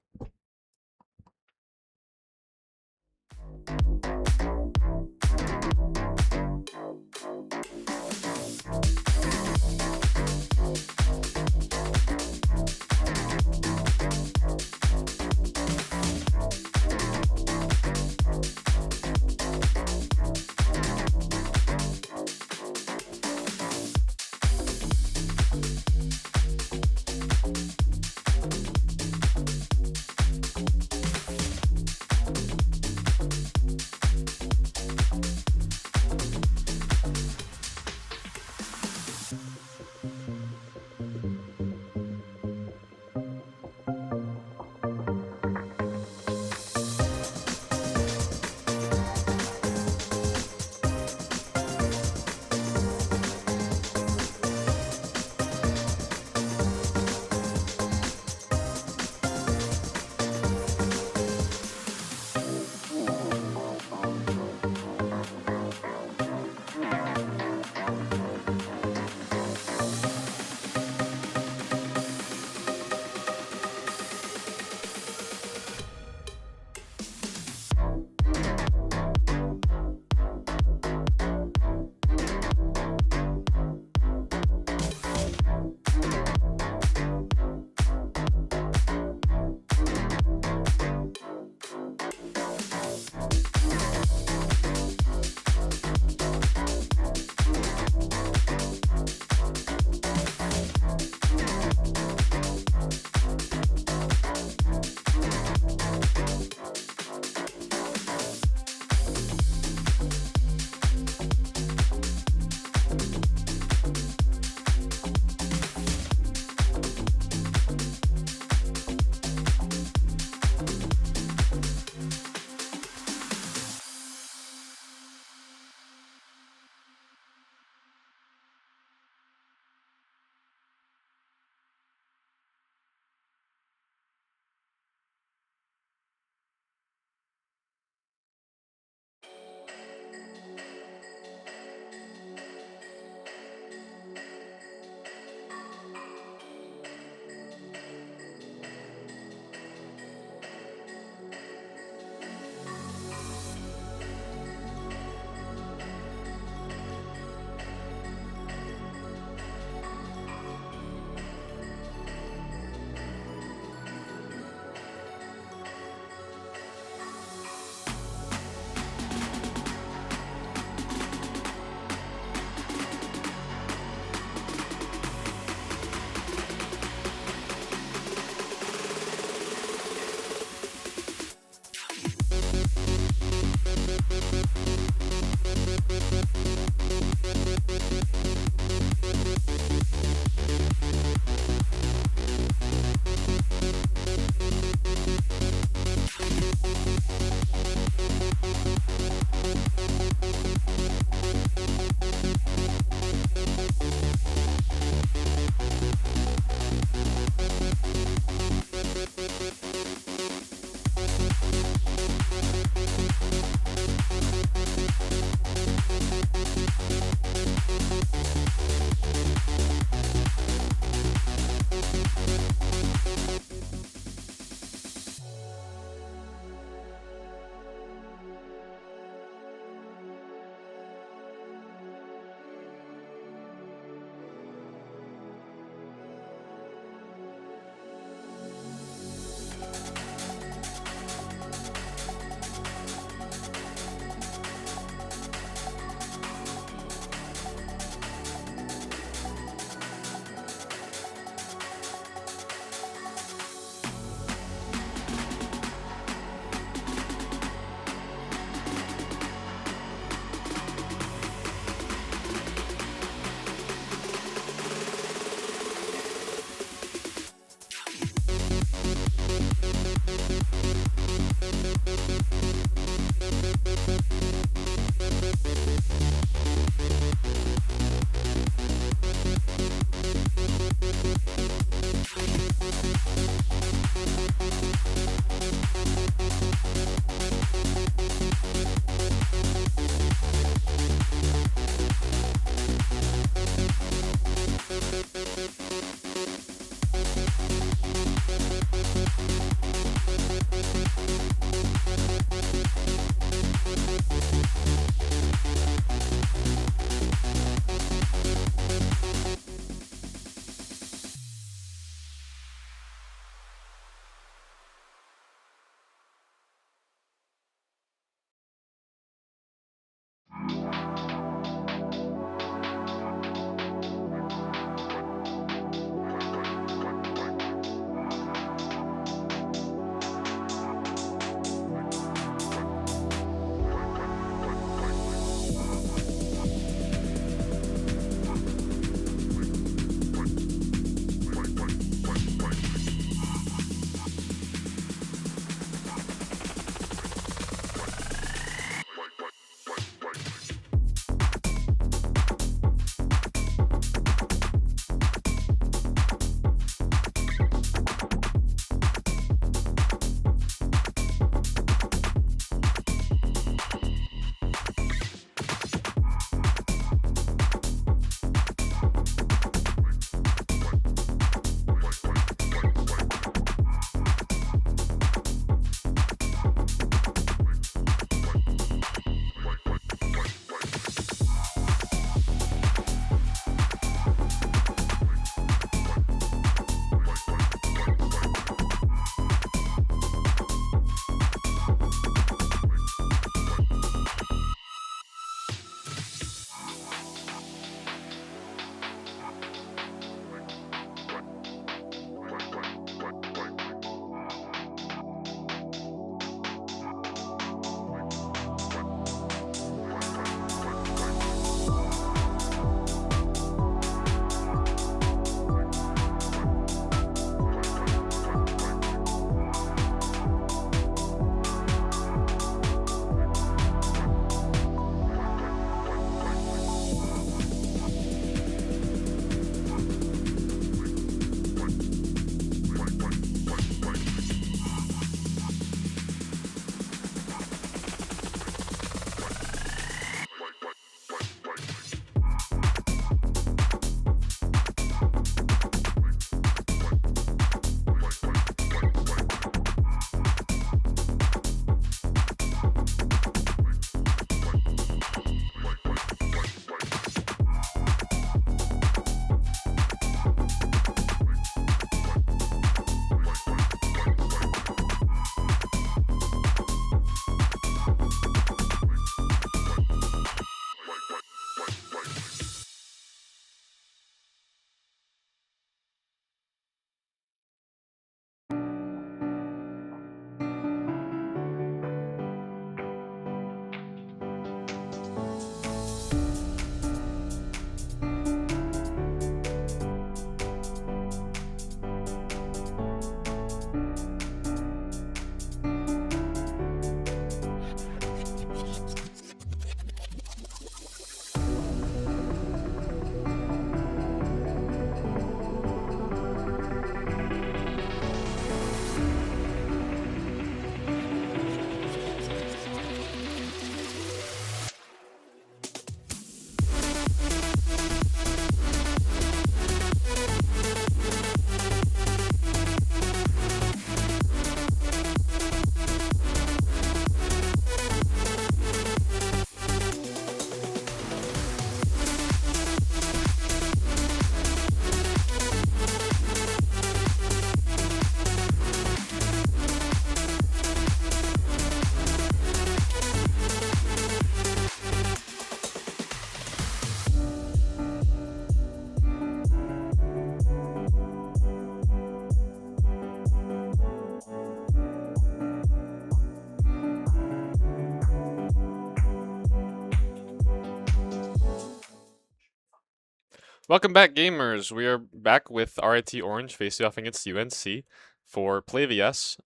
Welcome back, gamers. We are back with RIT Orange facing off against UNC for PlayVS.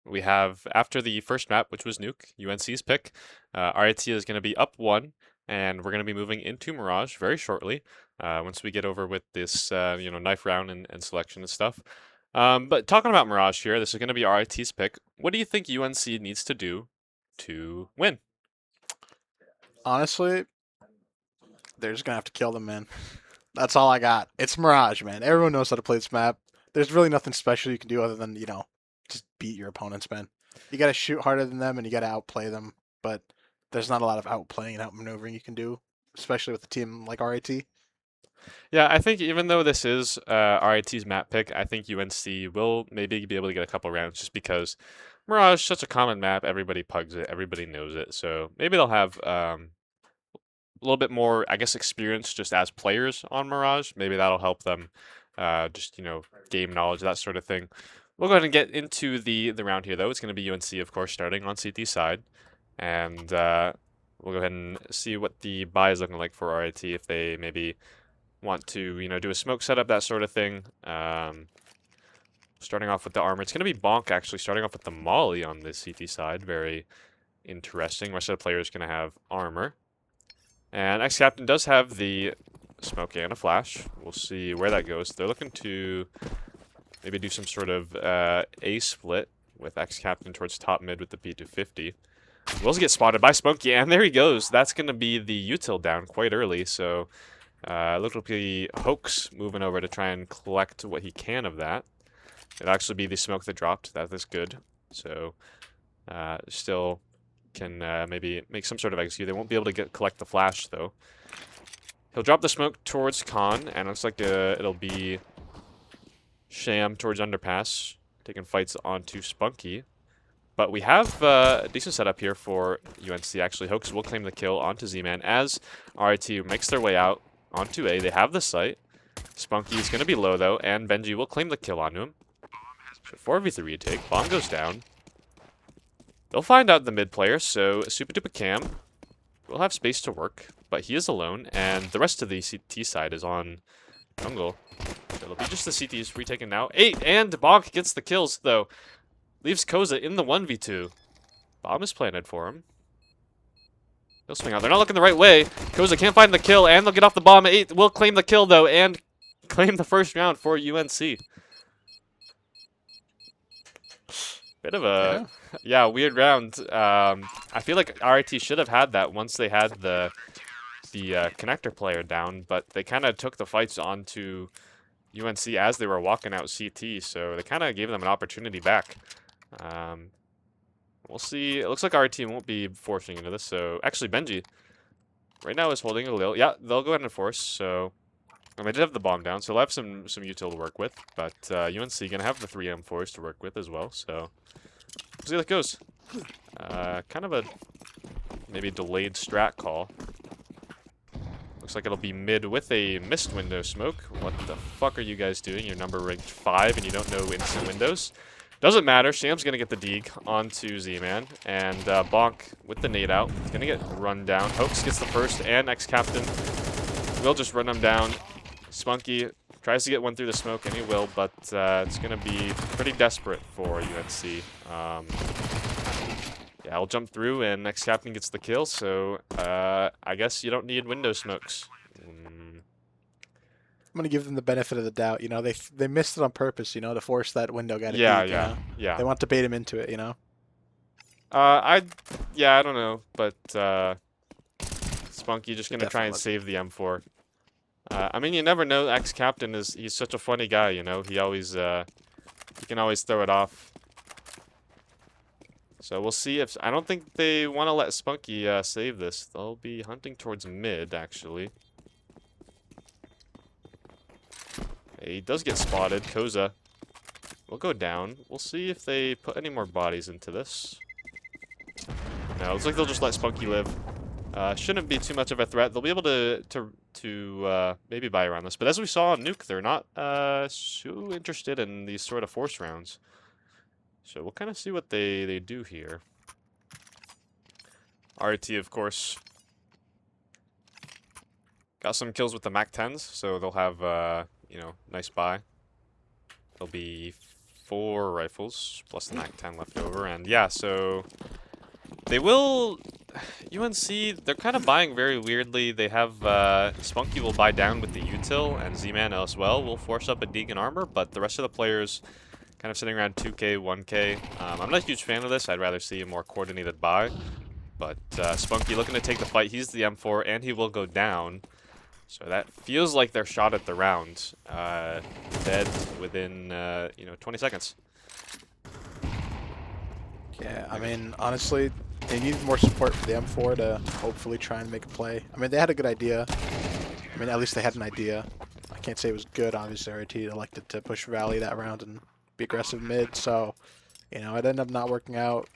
We have, after the first map, which was Nuke, UNC's pick, RIT is going to be up one, and we're going to be moving into Mirage very shortly, once we get over with this, knife round and selection and stuff. But talking about Mirage here, this is going to be RIT's pick. What do you think UNC needs to do to win? Honestly, they're just gonna have to kill them, man. That's all I got. It's Mirage, man. Everyone knows how to play this map. There's really nothing special you can do other than, just beat your opponents, man. You gotta shoot harder than them and you gotta outplay them, but there's not a lot of outplaying and outmaneuvering you can do, especially with a team like RIT. Yeah, I think even though this is RIT's map pick, I think UNC will maybe be able to get a couple rounds just because Mirage is such a common map. Everybody pugs it, everybody knows it. So maybe they'll have a little bit more, I guess, experience just as players on Mirage. Maybe that'll help them game knowledge, that sort of thing. We'll go ahead and get into the round here, though. It's going to be UNC, of course, starting on CT side. And we'll go ahead and see what the buy is looking like for RIT if they maybe want to, do a smoke setup, that sort of thing. Starting off with the armor. It's going to be Bonk, actually, starting off with the Molly on the CT side. Very interesting. Rest of the players going to have armor. And X-Captain does have the smoke and a flash. We'll see where that goes. They're looking to maybe do some sort of A split with X-Captain towards top mid with the P250. Wills get spotted by Spunky, and there he goes. That's going to be the util down quite early, so looks like the Hoax moving over to try and collect what he can of that. It'll actually be the smoke that dropped. That is good. So still can maybe make some sort of execute. They won't be able to collect the flash, though. He'll drop the smoke towards Khan, and it looks like it'll be Sham towards Underpass, taking fights onto Spunky. But we have a decent setup here for UNC, actually. Hoax will claim the kill onto Z-Man as RIT makes their way out onto A. They have the site. Spunky is going to be low, though, and Benji will claim the kill onto him. So 4v3 retake. Bomb goes down. They'll find out the mid player, so Super Duper Cam will have space to work, but he is alone, and the rest of the CT side is on jungle. So it'll be just the CTs retaken now. 8, and Bonk gets the kills, though. Leaves Koza in the 1v2. Bomb is planted for him. He'll swing out. They're not looking the right way. Koza can't find the kill, and they'll get off the bomb. 8 will claim the kill, though, and claim the first round for UNC. Bit of a, weird round. I feel like RIT should have had that once they had the connector player down, but they kind of took the fights onto UNC as they were walking out CT, so they kind of gave them an opportunity back. We'll see. It looks like RIT won't be forcing into this, so actually Benji right now is holding a little. Yeah, they'll go ahead and force, so and they did have the bomb down, so they'll have some util to work with, but UNC gonna have the 3M4s to work with as well, so we'll see how that goes. Kind of a maybe delayed strat call. Looks like it'll be mid with a missed window smoke. What the fuck are you guys doing? You're number ranked 5 and you don't know instant windows. Doesn't matter. Sham's gonna get the deeg onto Z-Man, and Bonk with the nade out. He's gonna get run down. Hoax gets the first, and X-Captain will just run him down. Spunky tries to get one through the smoke, and he will, but it's going to be pretty desperate for UNC. Yeah, I'll jump through, and next captain gets the kill, so I guess you don't need window smokes. I'm gonna give them the benefit of the doubt. They missed it on purpose. To force that window guy to peek. Yeah. They want to bait him into it. I don't know, but Spunky just gonna try and save the M4. I mean, you never know. Ex-captain he's such a funny guy, He always he can always throw it off. So we'll see if I don't think they want to let Spunky save this. They'll be hunting towards mid, actually. He does get spotted. Koza will go down. We'll see if they put any more bodies into this. No, looks like they'll just let Spunky live. Shouldn't be too much of a threat. They'll be able to maybe buy around this. But as we saw on Nuke, they're not so interested in these sort of force rounds. So we'll kind of see what they do here. RT, of course, Got some kills with the Mac 10s, so they'll have, you know, nice buy. There'll be 4 rifles plus the Mac 10 left over, and yeah, so they will. UNC, they're kind of buying very weirdly. They have Spunky will buy down with the util, and Z-Man as well will force up a Deegan armor, but the rest of the players kind of sitting around 2k, 1k. I'm not a huge fan of this. I'd rather see a more coordinated buy. But Spunky looking to take the fight. He's the M4, and he will go down. So that feels like they're shot at the round. Dead within, you know, 20 seconds. Yeah, I mean, honestly, they need more support for the M4 to hopefully try and make a play. I mean, they had a good idea. I mean, at least they had an idea. I can't say it was good, obviously. RIT elected to push Valley that round and be aggressive mid, so, you know, it ended up not working out.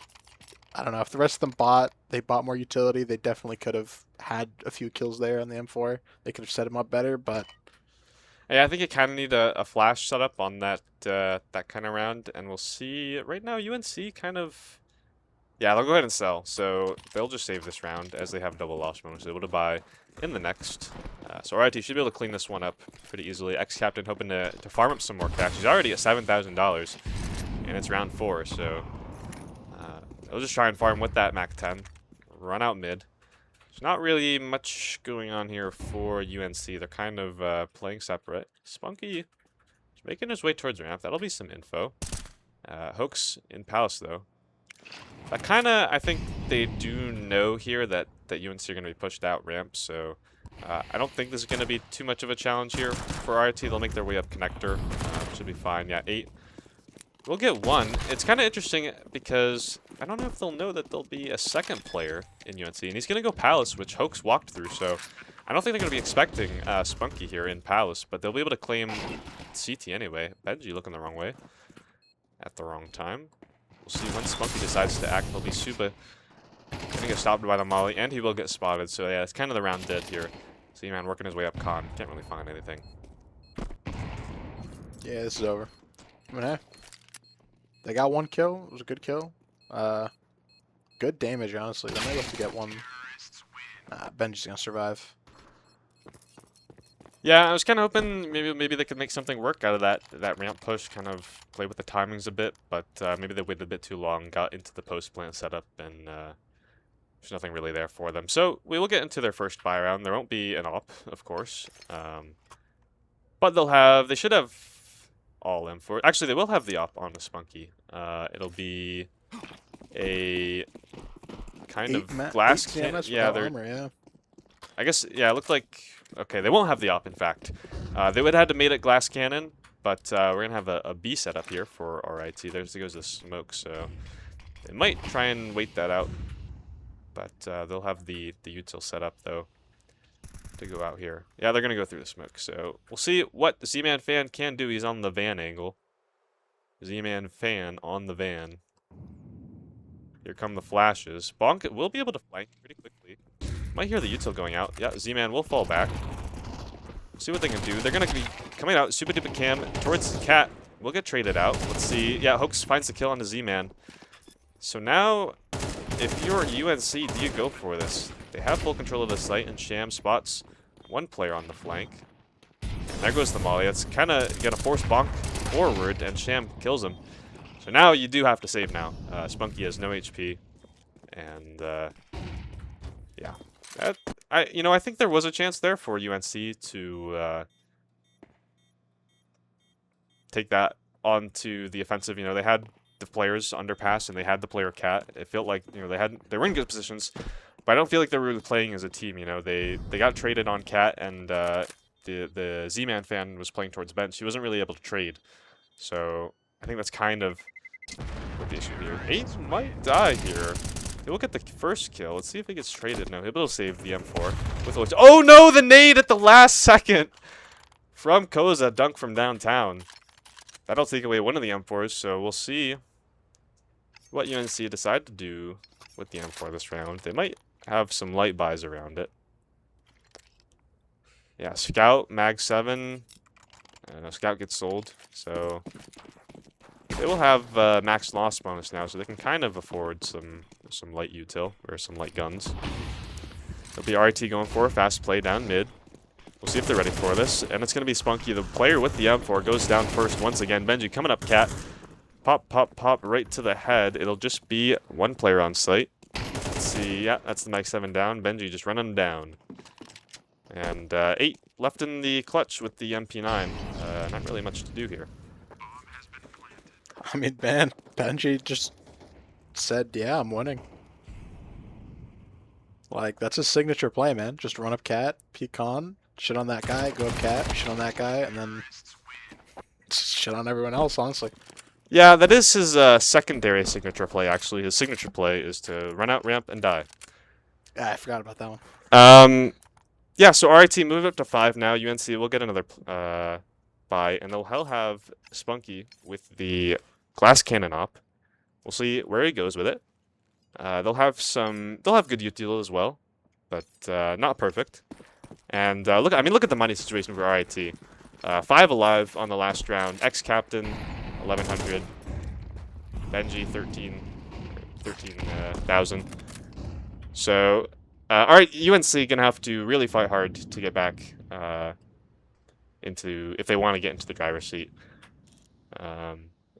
I don't know, if the rest of them they bought more utility, they definitely could have had a few kills there on the M4. They could have set him up better, but... Yeah, I think you kind of need a flash setup on that that kind of round, and we'll see. Right now, UNC kind of... Yeah, they'll go ahead and sell, so they'll just save this round as they have double loss bonus. They're able to buy in the next. So RIT should be able to clean this one up pretty easily. Ex-Captain hoping to farm up some more cash. He's already at $7,000, and it's round 4, so... they'll just try and farm with that Mac 10. Run out mid. There's not really much going on here for UNC. They're kind of playing separate. Spunky is making his way towards ramp. That'll be some info. Hoax in Palace, though. That kind of, I think they do know here that UNC are going to be pushed out ramp, so I don't think this is going to be too much of a challenge here for RIT. They'll make their way up connector. Should be fine. Yeah, 8. We'll get 1. It's kind of interesting because I don't know if they'll know that there'll be a second player in UNC, and he's going to go Palace, which Hoax walked through, so I don't think they're going to be expecting Spunky here in Palace, but they'll be able to claim CT anyway. Benji looking the wrong way at the wrong time. We'll see when Spunky decides to act. He'll be Suba going to get stopped by the Molly, and he will get spotted, so yeah, it's kind of the round dead here. Z-Man working his way up con. Can't really find anything. Yeah, this is over. I mean, hey. They got 1 kill. It was a good kill. Good damage, honestly. They might have to get 1. Benji's gonna survive. Yeah, I was kind of hoping maybe they could make something work out of that ramp push, kind of play with the timings a bit, but maybe they waited a bit too long, got into the post plant setup, and there's nothing really there for them. So we will get into their first buy round. There won't be an op, of course, but they should have all M4. Actually, they will have the op on the Spunky. It'll be a kind of glass cannon. Yeah, armor, yeah. I guess, yeah, it looked like... Okay, they won't have the op, in fact. They would have had to made it glass cannon, but we're going to have a B setup here for RIT. There goes the smoke, so they might try and wait that out. But they'll have the util set up, though, to go out here. Yeah, they're going to go through the smoke, so we'll see what the Z-Man fan can do. He's on the van angle. Z-Man fan on the van. Here come the flashes. Bonk will be able to flank pretty quickly. Might hear the util going out. Yeah, Z-Man will fall back. See what they can do. They're going to be coming out super duper cam towards Cat. We'll get traded out. Let's see. Yeah, Hoax finds the kill on the Z-Man. So now, if you're UNC, do you go for this? They have full control of the site, and Sham spots 1 player on the flank. And there goes the Molly. That's kind of going to force Bonk forward, and Sham kills him. So now you do have to save now. Spunky has no HP. And, yeah. I think there was a chance there for UNC to take that onto the offensive. You know, they had the players underpass and they had the player Cat. It felt like, you know, they were in good positions, but I don't feel like they were really playing as a team. You know, they got traded on Cat, and the Z-Man fan was playing towards bench. He wasn't really able to trade, so I think that's kind of what the issue here. 8 might die here. He will get the first kill. Let's see if he gets traded. No, he'll be able to save the M4 with a... Oh no, the nade at the last second from Koza, dunk from downtown. That'll take away one of the M4s, so we'll see what UNC decide to do with the M4 this round. They might have some light buys around it. Yeah, Scout, Mag 7. Scout gets sold, so they will have max loss bonus now, so they can kind of afford some light util, or some light guns. It'll be RIT going for a fast play down mid. We'll see if they're ready for this. And it's going to be Spunky. The player with the M4 goes down first once again. Benji coming up, Cat. Pop, pop, pop right to the head. It'll just be one player on site. Let's see. Yeah, that's the Mike 7 down. Benji just running him down. And 8 left in the clutch with the MP9. Not really much to do here. I mean, man, Benji just said, yeah, I'm winning. Like, that's his signature play, man. Just run up Cat, peek on, shit on that guy, go up Cat, shit on that guy, and then shit on everyone else, honestly. Yeah, that is his secondary signature play, actually. His signature play is to run out ramp and die. Yeah, I forgot about that one. Yeah, so RIT moved up to 5 now. UNC will get another buy, and they'll have Spunky with the glass cannon op. We'll see where he goes with it. They'll have good util as well, but not perfect. And look at the money situation for RIT. 5 alive on the last round. Ex-captain, 1100. Benji, 13,000. So, alright, UNC gonna have to really fight hard to get back if they want to get into the driver's seat.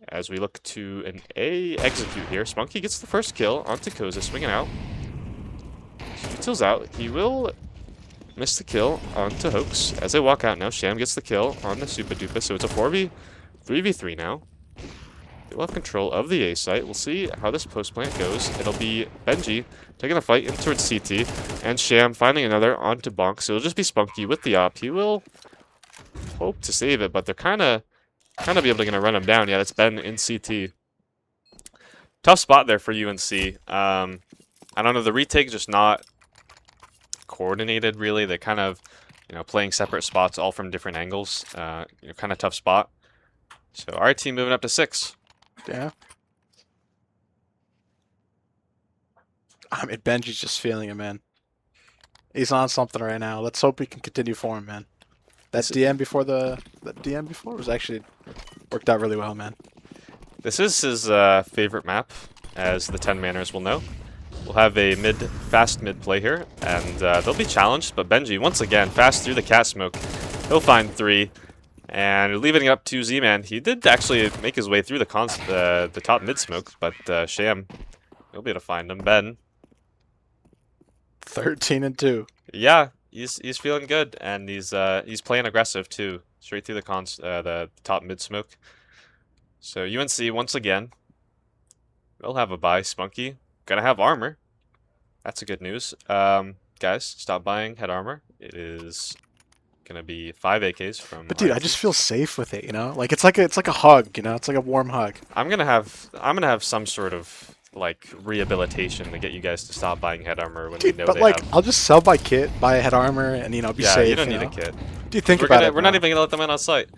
As we look to an A execute here, Spunky gets the first kill onto Koza, swinging out. Util's out. He will miss the kill onto Hoax. As they walk out now, Sham gets the kill on the Supa Dupa, so it's a 3v3 now. They will have control of the A site. We'll see how this post plant goes. It'll be Benji taking the fight in towards CT, and Sham finding another onto Bonk, so it'll just be Spunky with the op. He will hope to save it, but they're kind of be able to run him down. Yeah, that's Ben in CT. Tough spot there for UNC. I don't know, the retake just not coordinated really. They're kind of, playing separate spots all from different angles. Kind of tough spot. So our team moving up to 6. Yeah. I mean, Benji's just feeling it, man. He's on something right now. Let's hope he can continue for him, man. That DM before was actually worked out really well, man. This is his favorite map, as the 10 manners will know. We'll have a fast mid play here, and they'll be challenged, but Benji, once again, fast through the cat smoke. He'll find 3, and leaving it up to Z-Man. He did actually make his way through the top mid smoke, but Sham, he'll be able to find him. Ben. 13-2. Yeah, he's feeling good, and he's playing aggressive too, straight through the top mid smoke. So UNC once again, they'll have a buy. Spunky gonna have armor. That's a good news. Guys, stop buying head armor. It is gonna be 5 AKs from. But dude, I just feel safe with it. Like it's like a hug. It's like a warm hug. I'm gonna have some sort of like rehabilitation to get you guys to stop buying head armor when we know but they like have. I'll just sell my kit, buy a head armor, and be safe. You don't need a kit. Dude, think about it. We're not even gonna let them in on site.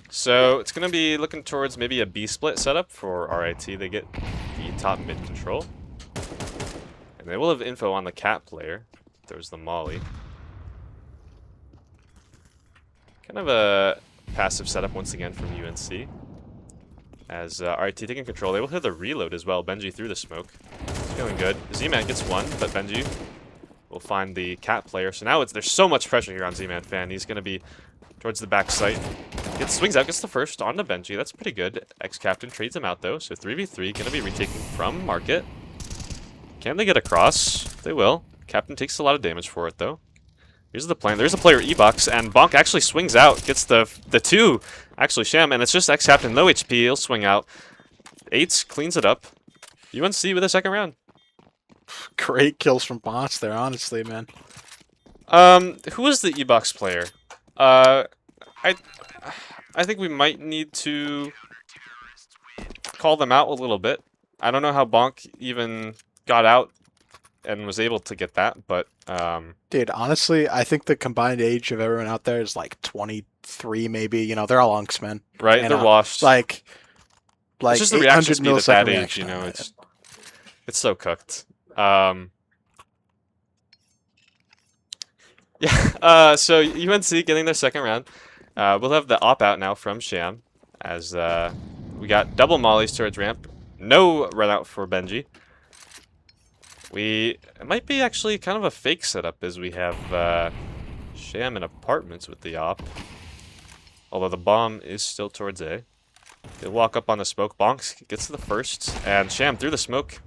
So it's gonna be looking towards maybe a B split setup for RIT. They get the top mid control, and they will have info on the cat player. There's the Molly. Kind of a passive setup once again from UNC. As RIT taking control, they will hit the reload as well. Benji through the smoke. Feeling good. Z-Man gets 1, but Benji will find the cat player. So now there's so much pressure here on Z-Man fan. He's going to be towards the back site. Swings out, gets the first onto Benji. That's pretty good. Ex-captain trades him out though. So 3v3 going to be retaken from Market. Can they get across? They will. Captain takes a lot of damage for it though. Here's the plan. There's a player E-Box, and Bonk actually swings out, gets the 2. Actually, Sham, and it's just Ex-Captain, low HP. He'll swing out. 8 cleans it up. UNC with a second round. Great kills from bots there, honestly, man. Who was the E-Box player? I think we might need to call them out a little bit. I don't know how Bonk even got out and was able to get that, but dude, honestly, I think the combined age of everyone out there is like 23, maybe. They're all unks, man. Right, they're washed. Like it's just the reaction speed at that age, it's so cooked. Yeah. So UNC getting their second round. We'll have the op out now from Sham, as we got double mollies towards ramp. No run out for Benji. It might be actually kind of a fake setup, as we have Sham in apartments with the op. Although the bomb is still towards A. They walk up on the smoke. Bonks gets to the first. And Sham through the smoke.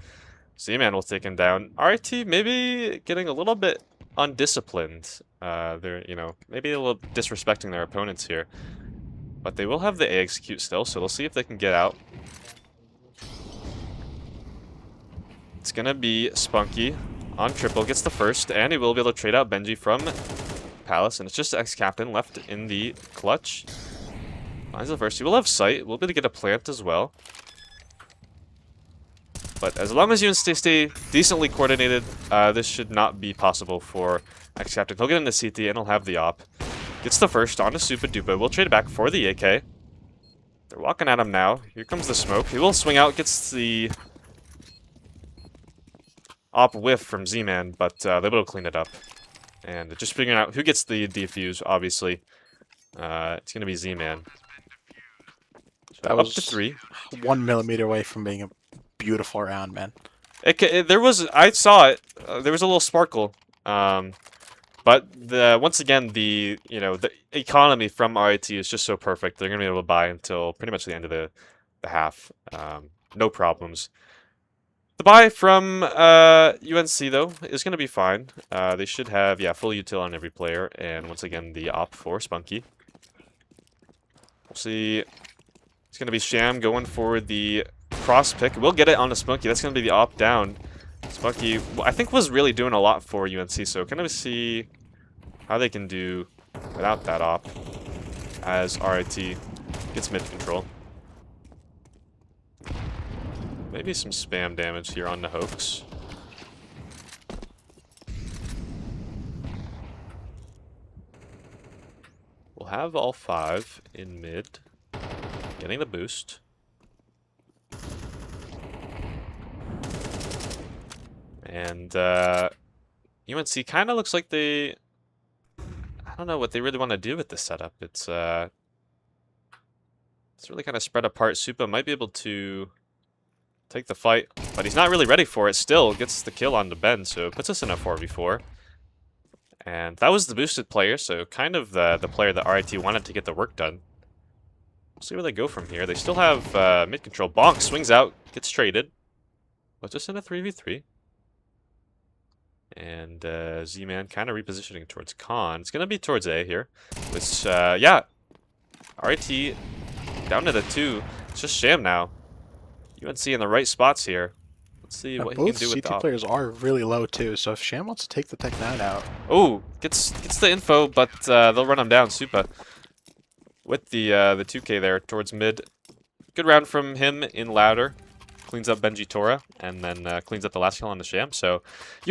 Z-Man will take him down. RIT maybe getting a little bit undisciplined. They're, you know, maybe a little disrespecting their opponents here. But they will have the A execute still, so we'll see if they can get out. It's gonna be Spunky on triple, gets the first, and he will be able to trade out Benji from Palace, and it's just X-Captain left in the clutch. Finds the first. He will have sight. We'll be able to get a plant as well. But as long as you stay decently coordinated, this should not be possible for X-Captain. He'll get into CT and he'll have the op. Gets the first onto Supa Dupa. We'll trade it back for the AK. They're walking at him now. Here comes the smoke. He will swing out, gets the op whiff from Z-Man, but they'll be able to clean it up. And just figuring out who gets the defuse, obviously. It's going to be Z-Man. So That up was to 3. 1 millimeter away from being a beautiful round, man. There was, I saw it. There was a little sparkle. But once again, the economy from RIT is just so perfect. They're gonna be able to buy until pretty much the end of the half. No problems. The buy from UNC though is gonna be fine. They should have full util on every player, and once again the op for Spunky. We'll see. It's gonna be Sham going for the cross pick. We'll get it on the Spunky. That's gonna be the op down. Spunky, I think, was really doing a lot for UNC, so kind of see how they can do without that op as RIT gets mid control. Maybe some spam damage here on the Hoax. We'll have all 5 in mid, getting the boost. And UNC kind of looks like they, I don't know what they really want to do with this setup. It's really kind of spread apart. Supa might be able to take the fight, but he's not really ready for it. Still gets the kill on the Ben, so it puts us in a 4v4. And that was the boosted player, so kind of the player that RIT wanted to get the work done. We'll see where they go from here. They still have mid control. Bonk swings out, gets traded. Puts us in a 3v3. And Z-Man kind of repositioning towards Con. It's going to be towards A here. Which, yeah. RIT down to the 2. It's just Sham now. UNC in the right spots here. Let's see what he can do with Both the CT players are really low too, so if Sham wants to take the Tech 9 out... Oh, gets the info, but they'll run him down. Supa with the 2K there towards mid. Good round from him in ladder. Cleans up Benji Tora, and then cleans up the last kill on the Sham. So,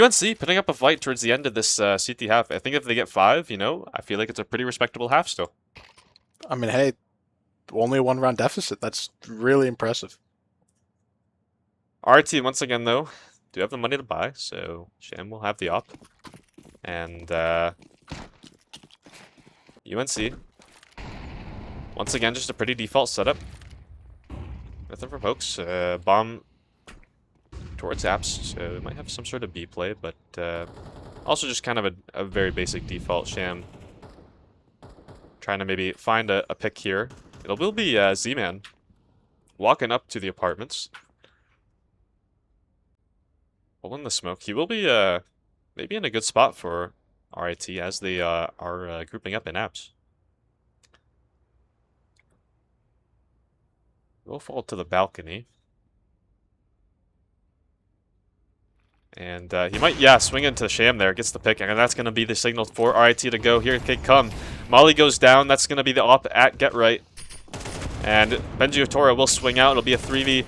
UNC putting up a fight towards the end of this CT half. I think if they get 5, I feel like it's a pretty respectable half still. I mean, hey, only a 1-round deficit. That's really impressive. RT, once again, though, do have the money to buy, so Sham will have the op. And UNC, once again, just a pretty default setup. Nothing from Pokes. Bomb towards apps, so it might have some sort of B play, but also just kind of a very basic default. Sham trying to maybe find a pick here. It will be Z-Man walking up to the apartments. Pulling the smoke. He will be maybe in a good spot for RIT as they are grouping up in apps. We'll fall to the balcony. And he might, swing into Sham there. Gets the pick, and that's going to be the signal for RIT to go. Here they come. Molly goes down. That's going to be the op at Get Right. And Benji Otora will swing out. It'll be a 3v.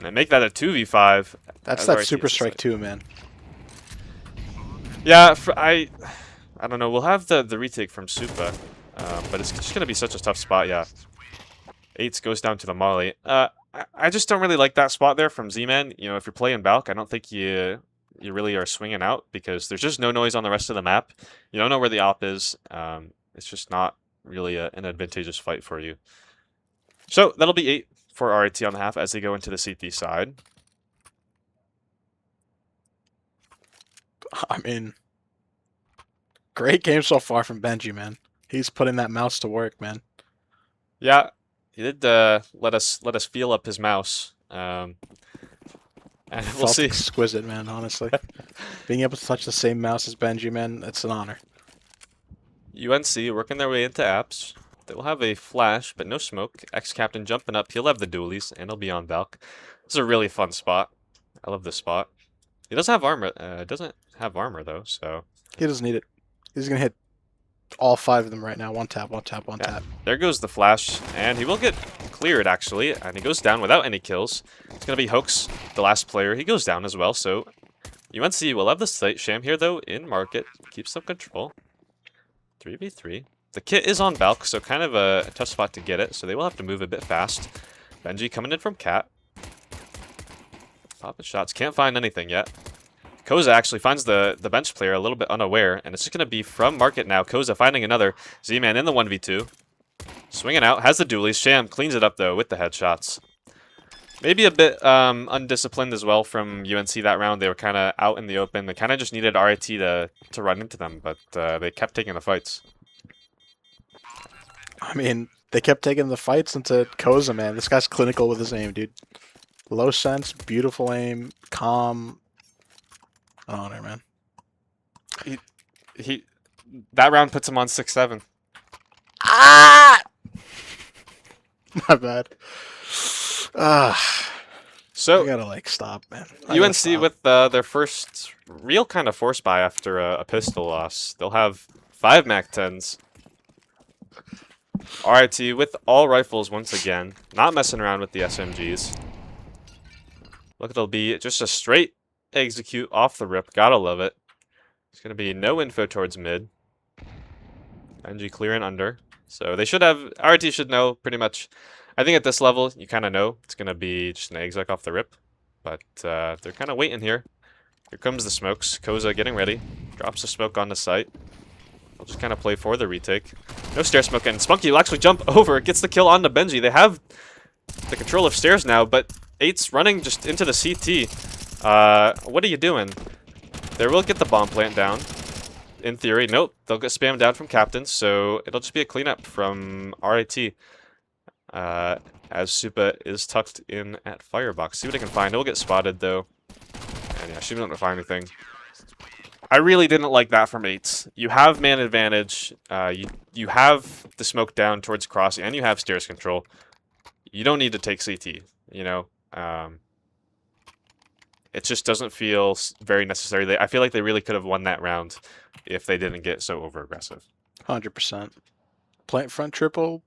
And make that a 2v5. That's that Super Strike 2, man. Yeah, I don't know. We'll have the retake from Supa. But it's just going to be such a tough spot, yeah. 8 goes down to the Molly. I just don't really like that spot there from Z-Man. If you're playing Balk, I don't think you really are swinging out because there's just no noise on the rest of the map. You don't know where the op is. It's just not really an advantageous fight for you. So that'll be 8 for RIT on the half as they go into the CT side. I mean, Great game so far from Benji, man. He's putting that mouse to work, man. Yeah, he did let us feel up his mouse. And we'll Felt see. exquisite, man, honestly. Being able to touch the same mouse as Benji, man, it's an honor. UNC working their way into apps. They will have a flash, but no smoke. Ex-captain jumping up. He'll have the dualies, and he'll be on Valk. This is a really fun spot. I love this spot. He doesn't have armor. Doesn't have armor though, so He doesn't need it. He's gonna hit all 5 of them right now. One tap, one tap, one yeah. tap. There goes the flash, and he will get cleared actually, and he goes down without any kills. It's gonna be Hoax, the last player. He goes down as well, so UNC will have the site. Sham here though in market, keeps some control. 3v3. The kit is on Valk, so kind of a tough spot to get it, so they will have to move a bit fast. Benji coming in from Cat. Popping shots, can't find anything yet. Koza actually finds the bench player a little bit unaware, and it's just going to be from market now. Koza finding another. Z-Man in the 1v2. Swinging out, has the dualies. Sham cleans it up though with the headshots. Maybe a bit undisciplined as well from UNC that round. They were kind of out in the open. They kind of just needed RIT to run into them, but they kept taking the fights. I mean, they kept taking the fights into Koza, man. This guy's clinical with his aim, dude. Low sense, beautiful aim, calm. An honor, man. He that round puts him on 6-7. Ah! My bad. So I gotta like stop, man. UNC with their first real kind of force buy after a pistol loss. They'll have 5 MAC-10s. RIT with all rifles once again. Not messing around with the SMGs. Look, it'll be just a straight execute off the rip. Gotta love it. It's going to be no info towards mid. NG clearing under. So they should have... RIT should know pretty much. I think at this level, you kind of know it's going to be just an exec off the rip. But they're kind of waiting here. Here comes the smokes. Koza getting ready. Drops the smoke on the site. I'll just kind of play for the retake. No stair smoke, and Spunky will actually jump over. Gets the kill on the Benji. They have the control of stairs now, but 8's running just into the CT. What are you doing? They will get the bomb plant down. In theory, nope. They'll get spammed down from captains, so it'll just be a cleanup from RIT. As Supa is tucked in at Firebox. See what I can find. He'll get spotted, though. And yeah, she doesn't find anything. I really didn't like that from 8's. You have man advantage. You have the smoke down towards cross, and you have stairs control. You don't need to take CT, you know? It just doesn't feel very necessary. I feel like they really could have won that round if they didn't get so over-aggressive. 100%. Plant front triple.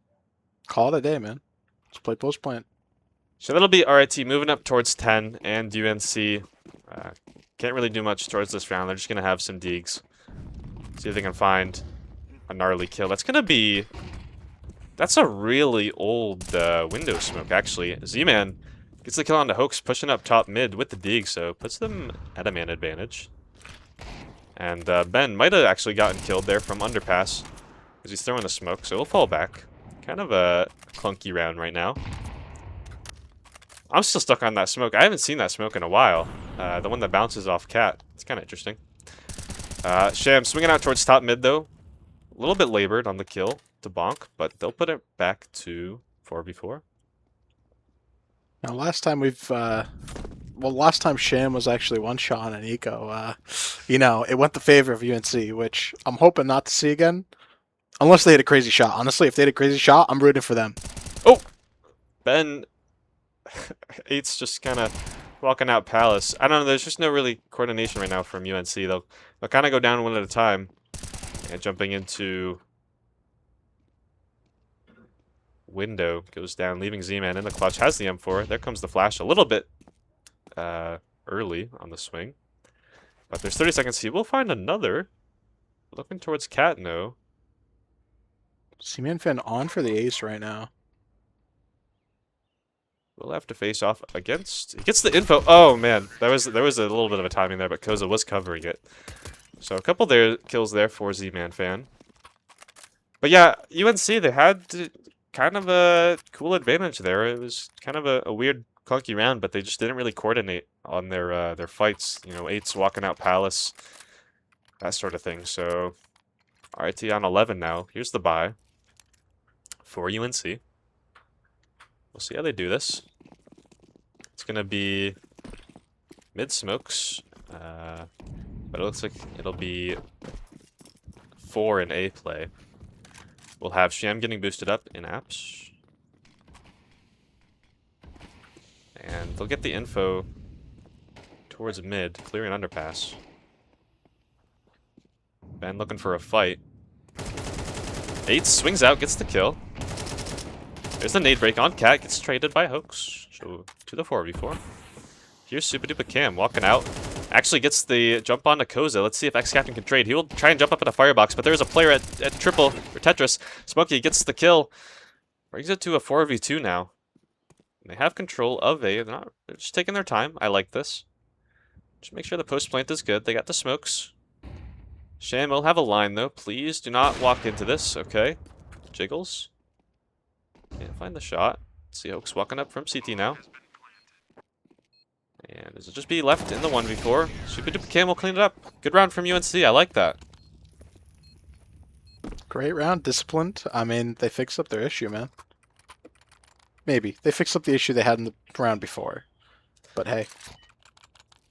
Call it a day, man. Let's play post plant. So that'll be RIT moving up towards 10, and UNC can't really do much towards this round. They're just going to have some digs. See if they can find a gnarly kill. That's going to be... That's a really old window smoke, actually. Z-Man gets the kill on the Hoax, pushing up top mid with the dig, so puts them at a man advantage. And Ben might have actually gotten killed there from underpass, because he's throwing the smoke, so he'll fall back. Kind of a clunky round right now. I'm still stuck on that smoke. I haven't seen that smoke in a while. The one that bounces off Cat. It's kind of interesting. Sham swinging out towards top mid, though. A little bit labored on the kill to bonk, but they'll put it back to 4v4. Now, last time last time Sham was actually one shot on an eco. You know, it went the favor of UNC, which I'm hoping not to see again. Unless they had a crazy shot. Honestly, if they had a crazy shot, I'm rooting for them. Oh! Ben... 8's just kind of walking out Palace. I don't know, there's just no really coordination right now from UNC. They'll kind of go down one at a time. And jumping into... Window goes down, leaving Z-Man in the clutch. Has the M4. There comes the flash a little bit early on the swing. But there's 30 seconds. He will find another. Looking towards Cat, no. Z-Man fan on for the ace right now. We'll have to face off against... He gets the info. Oh, man. There was a little bit of a timing there, but Koza was covering it. So a couple kills there for Z-Man fan. But yeah, UNC, they had kind of a cool advantage there. It was kind of a weird, clunky round, but they just didn't really coordinate on their fights. You know, 8's walking out Palace, that sort of thing. So RIT on 11 now. Here's the buy for UNC. We'll see how they do this. It's going to be mid smokes, but it looks like it'll be 4 in A play. We'll have Sham getting boosted up in apps. And they'll get the info towards mid, clearing underpass. Ben looking for a fight. 8 swings out, gets the kill. There's the nade break on Cat, gets traded by Hoax. So to the 4v4. Here's Super Duper Cam walking out. Actually gets the jump on to Koza. Let's see if X Captain can trade. He will try and jump up in a firebox, but there's a player at triple, or Tetris. Smokey gets the kill. Brings it to a 4v2 now. They have control of A. They're just taking their time. I like this. Just make sure the post plant is good. They got the smokes. Sham will have a line though. Please do not walk into this. Okay. Jiggles. Can't find the shot. Let's see Hoax walking up from CT now. And does it just be left in the 1v4? Super Duper Cam will clean it up. Good round from UNC. I like that. Great round, disciplined. I mean, they fixed up their issue, man. Maybe. They fixed up the issue they had in the round before. But hey.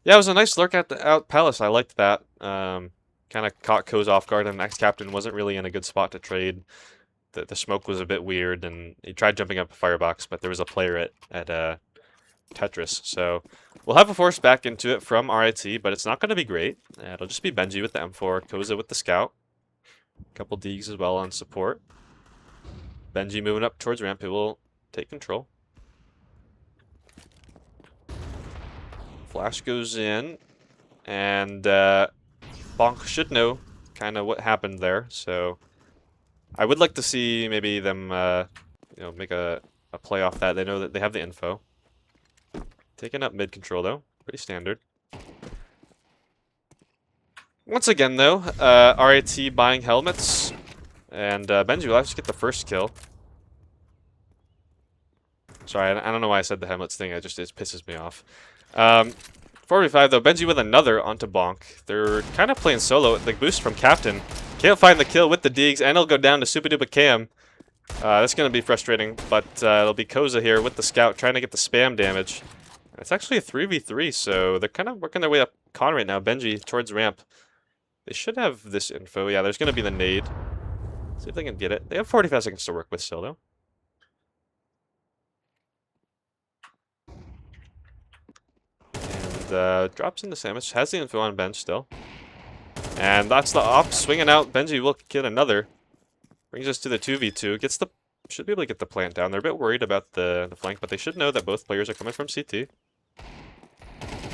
Yeah, it was a nice lurk at the out Palace. I liked that. Kind of caught Koz off guard, and X Captain wasn't really in a good spot to trade. The smoke was a bit weird, and he tried jumping up a firebox, but there was a player at Tetris. So we'll have a force back into it from RIT, but it's not going to be great. It'll just be Benji with the M4, Koza with the Scout. A couple Deegs as well on support. Benji moving up towards ramp. He will take control. Flash goes in, and Bonk should know kind of what happened there. So I would like to see maybe them, make a play off that. They know that they have the info. Taking up mid control though, pretty standard. Once again though, RIT buying helmets, and Benji will actually get the first kill. Sorry, I don't know why I said the helmets thing. It pisses me off. 4v5 though, Benji with another onto Bonk. They're kind of playing solo. The boost from Captain. Can't find the kill with the Deegs, and it'll go down to Super Duper Cam. That's going to be frustrating, but it'll be Koza here with the Scout trying to get the spam damage. It's actually a 3v3, so they're kind of working their way up con right now. Benji towards ramp. They should have this info. Yeah, there's going to be the nade. See if they can get it. They have 45 seconds to work with still, though. And drops into Samus. Has the info on bench still. And that's the op swinging out. Benji will get another. Brings us to the 2v2. Should be able to get the plant down. They're a bit worried about the flank, but they should know that both players are coming from CT.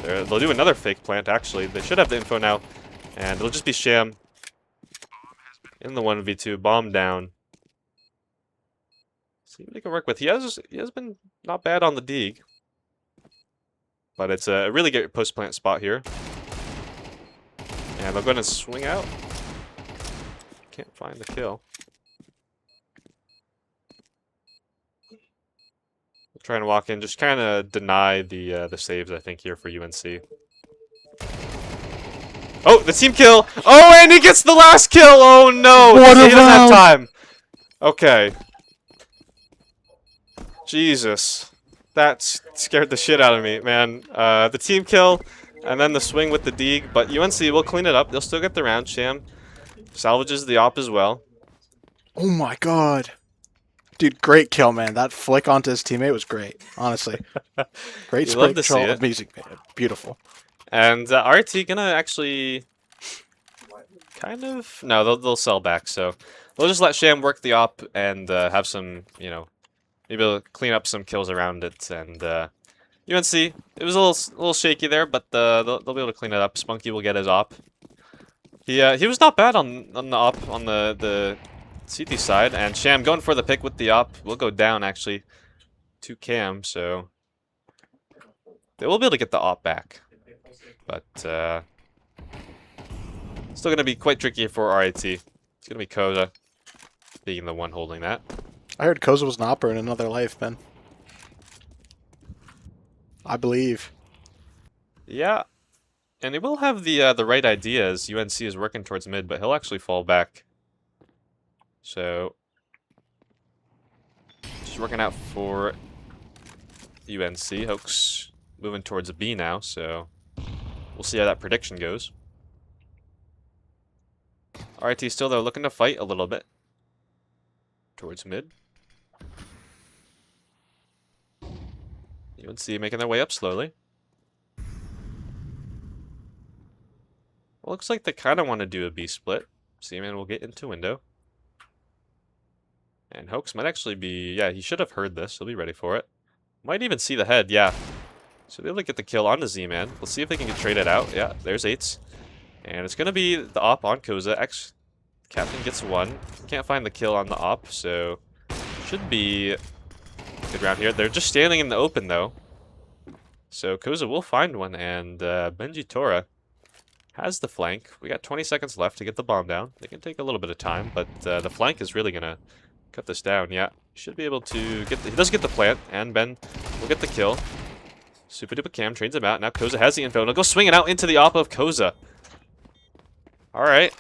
They'll do another fake plant, actually. They should have the info now. And it'll just be Sham in the 1v2. Bomb down. See what he can work with. He has been not bad on the Deeg. But it's a really good post-plant spot here. And they'll go ahead and swing out. Can't find the kill. Trying to walk in, just kind of deny the saves, I think, here for UNC. Oh, the team kill! Oh, and he gets the last kill! Oh no! What He a doesn't have round! time. Okay. Jesus. That scared the shit out of me, man. The team kill, and then the swing with the Deeg, but UNC will clean it up. They'll still get the round. Sham salvages the op as well. Oh my god. Dude, great kill, man. That flick onto his teammate was great, honestly. Great You spray love to see control. it. Amazing, man. Beautiful. And RT gonna actually kind of... No, they'll sell back, so they'll just let Sham work the op and have some, maybe they'll clean up some kills around it. And UNC, it was a little shaky there, but they'll be able to clean it up. Spunky will get his op. He was not bad on the op on the CT side, and Sham going for the pick with the op will go down actually to Cam, so they will be able to get the op back. But still going to be quite tricky for RIT. It's going to be Koza being the one holding that. I heard Koza was an opera in another life, man. I believe. Yeah, and he will have the right ideas. UNC is working towards mid, but he'll actually fall back So just working out for UNC. Hoax moving towards a B now, so we'll see how that prediction goes. RIT still, though, looking to fight a little bit towards mid. UNC making their way up slowly. Well, looks like they kind of want to do a B split. Z-Man will get into window. And Hoax might actually be... Yeah, he should have heard this. He'll be ready for it. Might even see the head, yeah. So be able to get the kill on the Z-Man. Let's see if they can get traded out. Yeah, there's 8s. And it's going to be the op on Koza. Captain gets 1. Can't find the kill on the op, so... Should be a good round here. They're just standing in the open, though. So Koza will find one, and Benji Tora has the flank. We got 20 seconds left to get the bomb down. They can take a little bit of time, but the flank is really going to cut this down. Yeah, should be able to get the... He does get the plant, and Ben will get the kill. Super Duper Cam trains him out. Now Koza has the info, and he'll go swinging out into the op of Koza. Alright.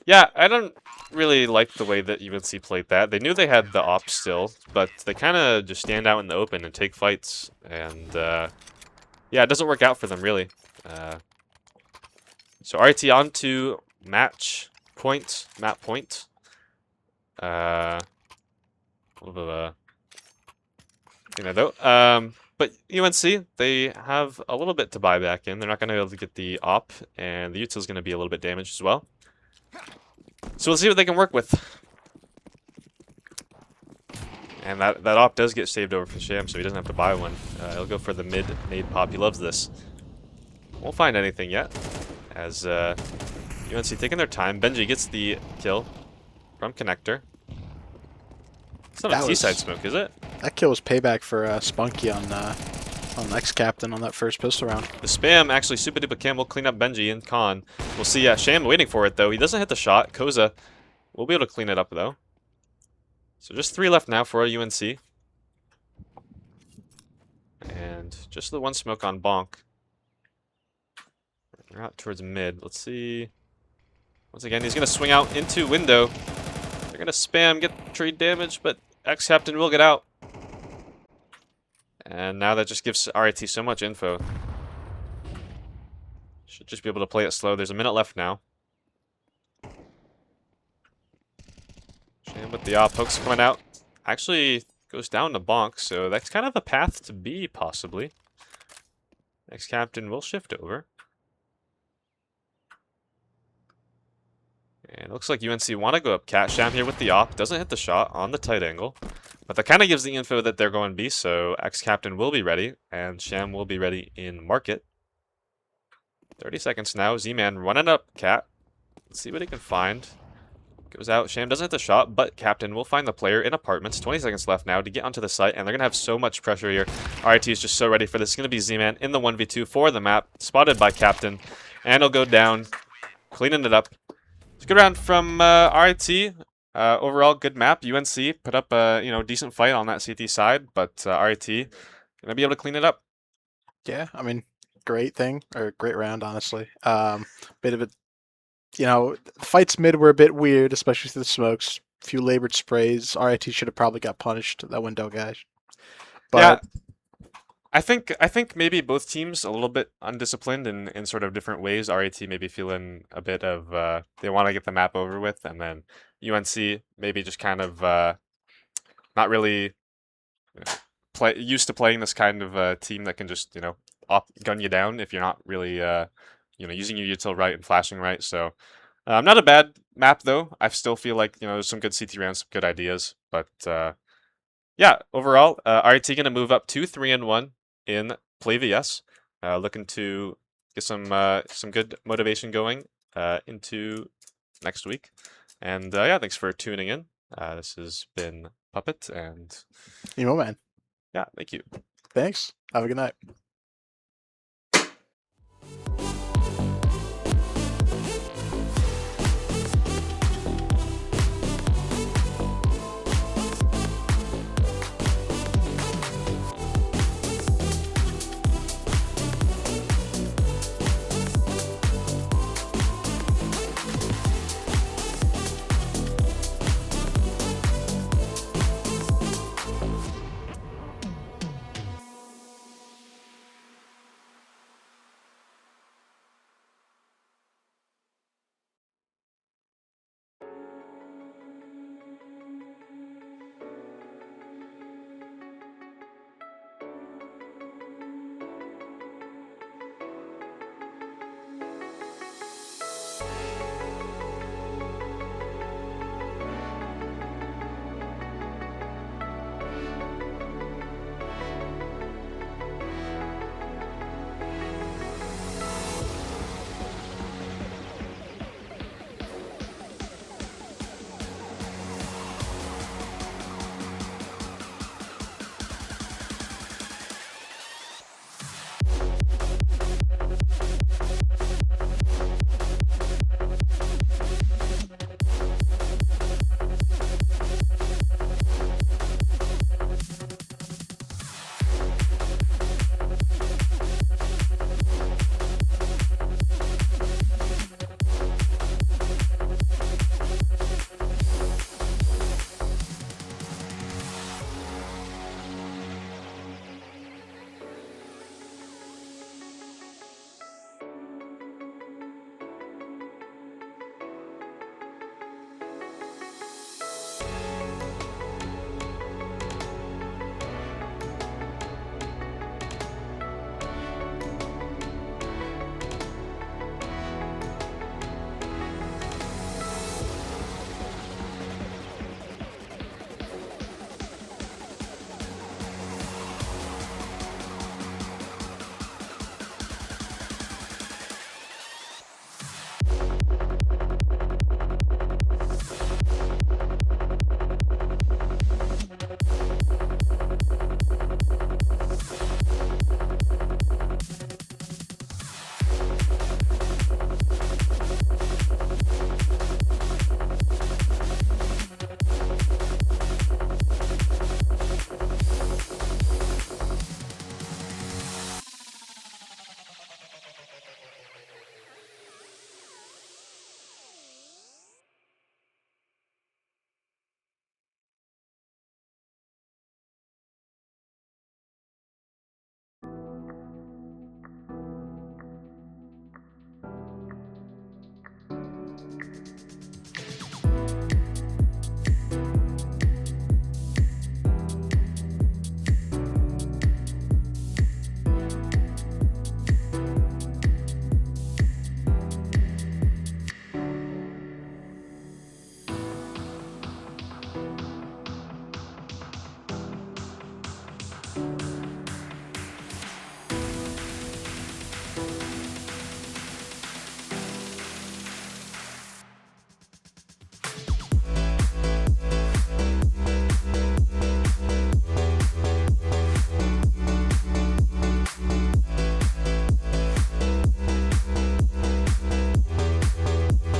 Yeah, I don't really like the way that UNC played that. They knew they had the op still, but they kind of just stand out in the open and take fights. And, yeah, it doesn't work out for them, really. So RIT on to match point, map point. A little bit of a... You know, though. But UNC, they have a little bit to buy back in. They're not going to be able to get the op, and the util's going to be a little bit damaged as well. So we'll see what they can work with. And that op does get saved over for Sham, so he doesn't have to buy one. He'll go for the mid-nade pop. He loves this. Won't find anything yet, as UNC taking their time. Benji gets the kill from Connector. It's not a T-side smoke, is it? That kill was payback for Spunky on X-Captain on that first pistol round. The spam, actually, Super Duper Cam will clean up Benji and Khan. We'll see, Sham waiting for it, though. He doesn't hit the shot. Koza will be able to clean it up, though. So just 3 left now for UNC. And just the 1 smoke on Bonk. We're out towards mid. Let's see. Once again, he's going to swing out into window. They're going to spam, get trade damage, but X-Captain will get out. And now that just gives RIT so much info. Should just be able to play it slow. There's a minute left now. Sham with the op. Hook's coming out. Actually goes down to Bonk, so that's kind of a path to B, possibly. X-Captain will shift over. And it looks like UNC want to go up Cat. Sham here with the op. Doesn't hit the shot on the tight angle. But that kind of gives the info that they're going B, so X-Captain will be ready, and Sham will be ready in market. 30 seconds now. Z-Man running up Cat. Let's see what he can find. Goes out. Sham doesn't hit the shot, but Captain will find the player in apartments. 20 seconds left now to get onto the site, and they're going to have so much pressure here. RIT is just so ready for this. It's going to be Z-Man in the 1v2 for the map, spotted by Captain, and he'll go down, cleaning it up. It's a good round from RIT. Overall, good map. UNC put up a decent fight on that CT side, but RIT gonna be able to clean it up. Yeah, I mean, great round, honestly. Bit of a, fights mid were a bit weird, especially through the smokes. Few labored sprays. RIT should have probably got punished, that window guy. But yeah. I think maybe both teams a little bit undisciplined in sort of different ways. RIT maybe feeling a bit of they want to get the map over with, and then UNC maybe just kind of not really used to playing this kind of team that can just gun you down if you're not really using your util right and flashing right. So not a bad map though. I still feel like there's some good CT rounds, some good ideas, but yeah, overall RIT gonna move up to 3-1 in PlayVS. Looking to get some good motivation going into next week. And yeah, thanks for tuning in. This has been Puppet, and man. Yeah, thank you. Thanks. Have a good night.